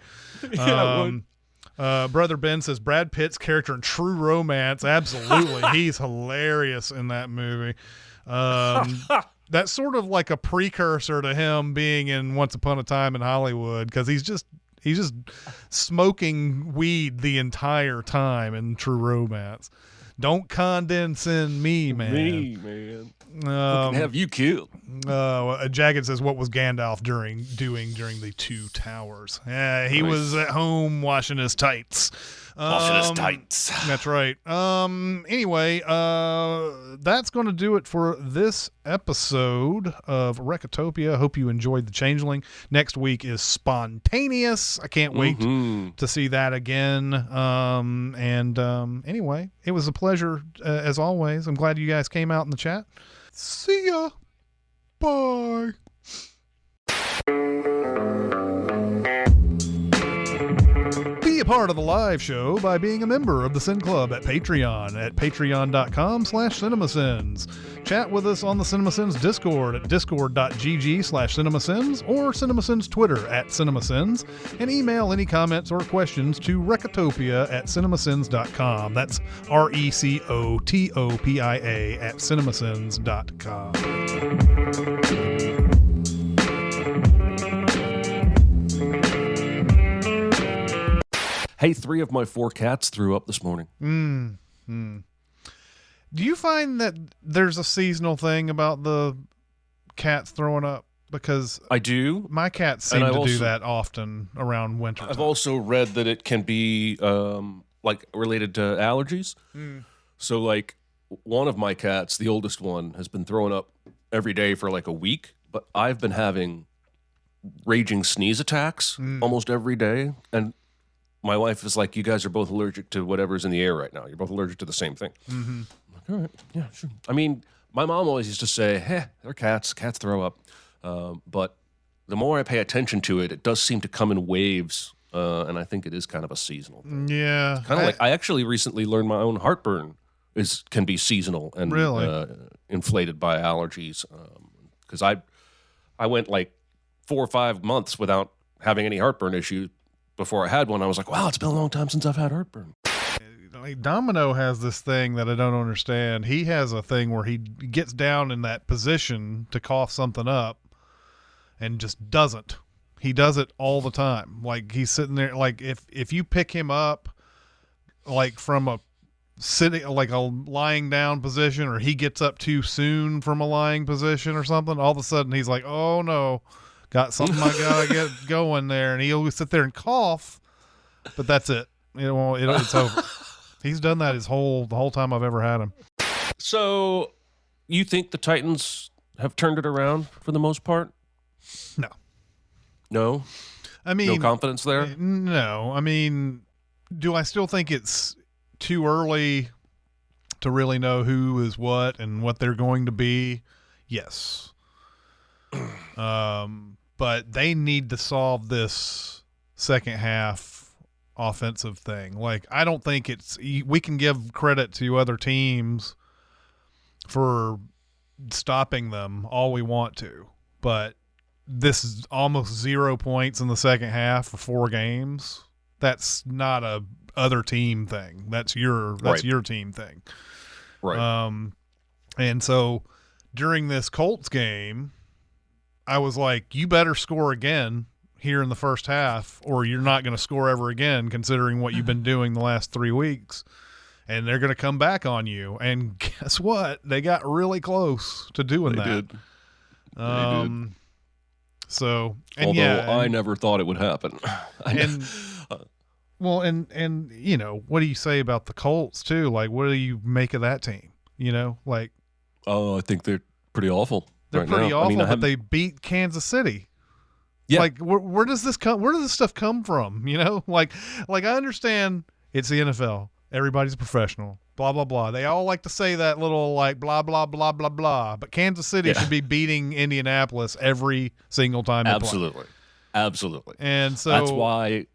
Brother Ben says Brad Pitt's character in True Romance. Absolutely. He's hilarious in that movie. That's sort of like a precursor to him being in Once Upon a Time in Hollywood, because he's just smoking weed the entire time in True Romance. Don't condescend me, man. Me, man. Have you killed? Jagged says, what was Gandalf doing during the Two Towers? He was at home washing his tights. That's right. Anyway, that's going to do it for this episode of Recotopia. Hope you enjoyed The Changeling. Next week is Spontaneous. I can't wait to see that again. Anyway, it was a pleasure as always. I'm glad you guys came out in the chat. See ya. Bye. Be a part of the live show by being a member of the Sin Club at Patreon at patreon.com/cinemasins. Chat with us on the Cinemasins Discord at discord.gg/cinemasins or Cinemasins Twitter at Cinemasins, and email any comments or questions to Recotopia@cinemasins.com. That's RECOTOPIA at cinemasins.com. Hey, 3 of my 4 cats threw up this morning. Do you find that there's a seasonal thing about the cats throwing up? Because I do. my cats seem to do that often around winter. I've also read that it can be like related to allergies. So like one of my cats, the oldest one, has been throwing up every day for like a week, but I've been having raging sneeze attacks almost every day. And my wife is like, you guys are both allergic to whatever's in the air right now. You're both allergic to the same thing. I'm like, all right, yeah, sure. I mean, my mom always used to say, hey, they're cats. Cats throw up. But the more I pay attention to it, it does seem to come in waves. And I think it is kind of a seasonal thing. Yeah. Kind of like, I actually recently learned my own heartburn can be seasonal and Really? Inflated by allergies. Because I went like 4 or 5 months without having any heartburn issues. Before I had one, I was like, wow, it's been a long time since I've had heartburn. Like Domino has this thing that I don't understand. He has a thing where he gets down in that position to cough something up and just doesn't. He does it all the time. Like he's sitting there, like if you pick him up like from a sitting, like a lying down position, or he gets up too soon from a lying position or something, all of a sudden he's like, oh no, got something I gotta get going there. And he'll sit there and cough, but that's it. It's over. He's done that the whole time I've ever had him. So you think the Titans have turned it around for the most part? No. No? I mean, no confidence there? No. I mean, do I still think it's too early to really know who is what and what they're going to be? Yes. But they need to solve this second half offensive thing. Like, I don't think we can give credit to other teams for stopping them all we want to, but this is almost 0 points in the second half for 4 games. That's not a other team thing. That's your team thing. Right. And so during this Colts game, I was like, you better score again here in the first half, or you're not going to score ever again, considering what you've been doing the last 3 weeks. And they're going to come back on you. And guess what? They got really close to doing that. Did. They did. So, and although yeah, I never thought it would happen. and you know, what do you say about the Colts too? Like, what do you make of that team? You know, like, oh, I think they're pretty awful. They're right pretty now. awful, but they beat Kansas City. Yeah. Like, where does this come? Where does this stuff come from? You know, like I understand it's the NFL. Everybody's a professional. Blah blah blah. They all like to say that little like blah blah blah blah blah. But Kansas City should be beating Indianapolis every single time. Absolutely, absolutely. And so that's why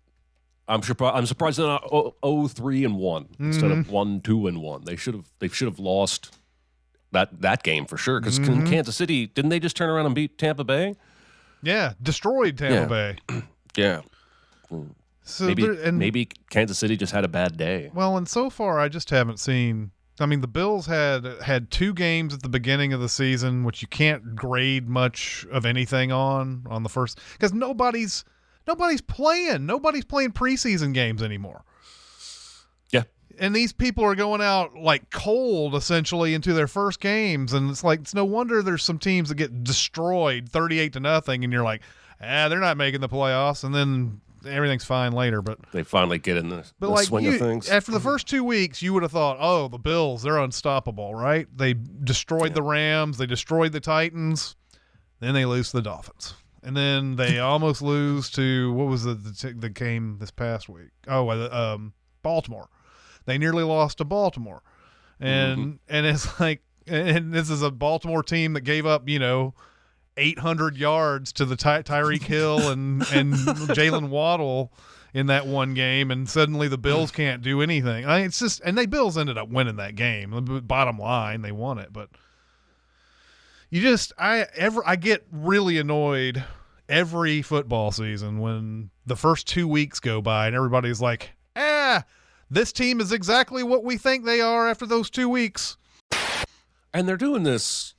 I'm surprised they're not 0-3-1 instead of 1-2-1. They should have lost that game for sure. Because Kansas City, didn't they just turn around and beat Tampa Bay? Yeah, destroyed Tampa Bay. Yeah. So maybe Kansas City just had a bad day. Well, and so far I just haven't seen. I mean, the Bills had 2 games at the beginning of the season, which you can't grade much of anything on the first, because nobody's playing. Nobody's playing preseason games anymore. Yeah. And these people are going out like cold essentially into their first games, and it's like, it's no wonder there's some teams that get destroyed 38-0, and you're like, they're not making the playoffs, and then everything's fine later. But they finally get in the like swing of things. After the first 2 weeks, you would have thought, oh, the Bills, they're unstoppable, right? They destroyed the Rams, they destroyed the Titans, then they lose to the Dolphins. And then they almost lose to, what was the game this past week? Oh, Baltimore. They nearly lost to Baltimore. And it's like, and this is a Baltimore team that gave up, 800 yards to the Tyreek Hill and Jalen Waddle in that one game, and suddenly the Bills can't do anything. It's just, and the Bills ended up winning that game. Bottom line, they won it, but I get really annoyed every football season when the first 2 weeks go by and everybody's like, this team is exactly what we think they are after those 2 weeks. And they're doing this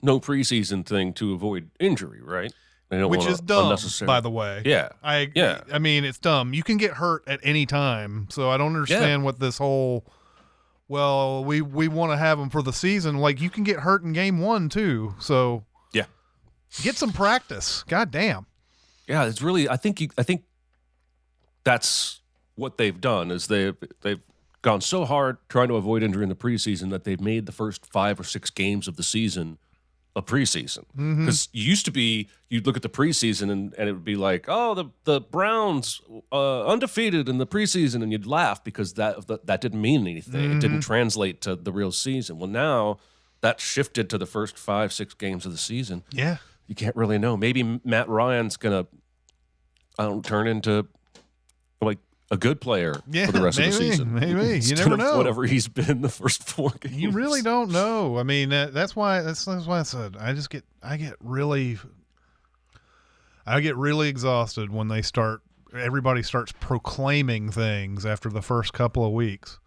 no preseason thing to avoid injury, right? They don't Which wanna is dumb, unnecessary- by the way. Yeah. I agree. Yeah. I mean, it's dumb. You can get hurt at any time, so I don't understand what this whole. Well, we want to have them for the season. Like, you can get hurt in game 1 too. So Yeah. get some practice. God damn. Yeah, it's really. I think that's what they've done is they've gone so hard trying to avoid injury in the preseason that they've made the first 5 or 6 games of the season a preseason. Because used to be you'd look at the preseason and it would be like, oh, the Browns undefeated in the preseason, and you'd laugh because that didn't mean anything. It didn't translate to the real season. Well, now that shifted to the first 5, 6 games of the season. Yeah. You can't really know. Maybe Matt Ryan's gonna turn into like a good player for the rest of the season. Maybe. You Instead never of know. whatever he's been the first 4 games. You really don't know. I mean, that's why I said I get really exhausted when everybody starts proclaiming things after the first couple of weeks.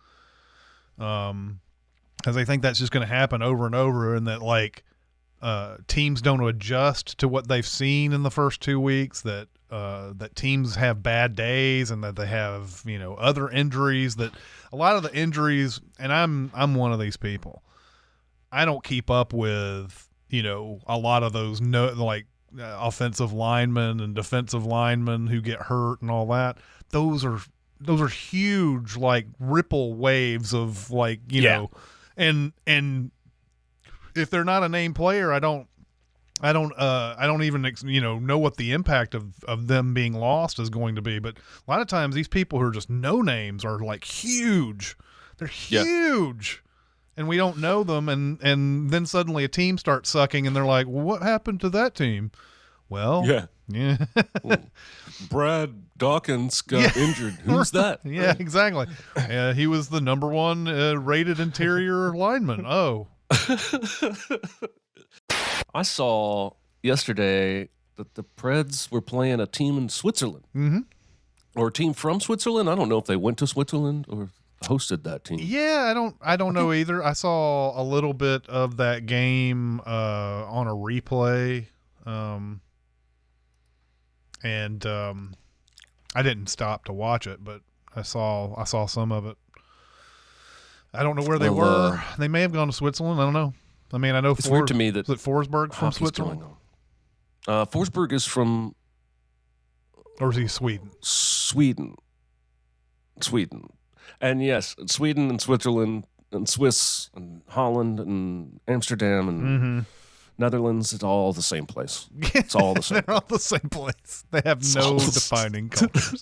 Because I think that's just going to happen over and over, and that like teams don't adjust to what they've seen in the first 2 weeks, that teams have bad days, and that they have, other injuries, that a lot of the injuries, and I'm one of these people. I don't keep up with, a lot of those offensive linemen and defensive linemen who get hurt and all that. Those are huge, like, ripple waves of, like, and if they're not a name player, I don't even know what the impact of them being lost is going to be. But a lot of times these people who are just no names are like huge. They're huge. And we don't know them, and then suddenly a team starts sucking, and they're like, well, what happened to that team? Well, yeah. Brad Dawkins got injured. Who's that? Yeah, exactly. He was the number 1 rated interior lineman. Oh. I saw yesterday that the Preds were playing a team in Switzerland. Mm-hmm. Or a team from Switzerland. I don't know if they went to Switzerland or hosted that team. Yeah, I don't know either. I saw a little bit of that game on a replay. And I didn't stop to watch it, but I saw some of it. I don't know where they were. They may have gone to Switzerland. I don't know. I mean, I know it's weird to me that Forsberg from Switzerland. Forsberg is from, or is he Sweden? Sweden, and yes, Sweden and Switzerland and Swiss and Holland and Amsterdam and Netherlands. It's all the same place. It's all the same. They're all the same place. They have no defining colors.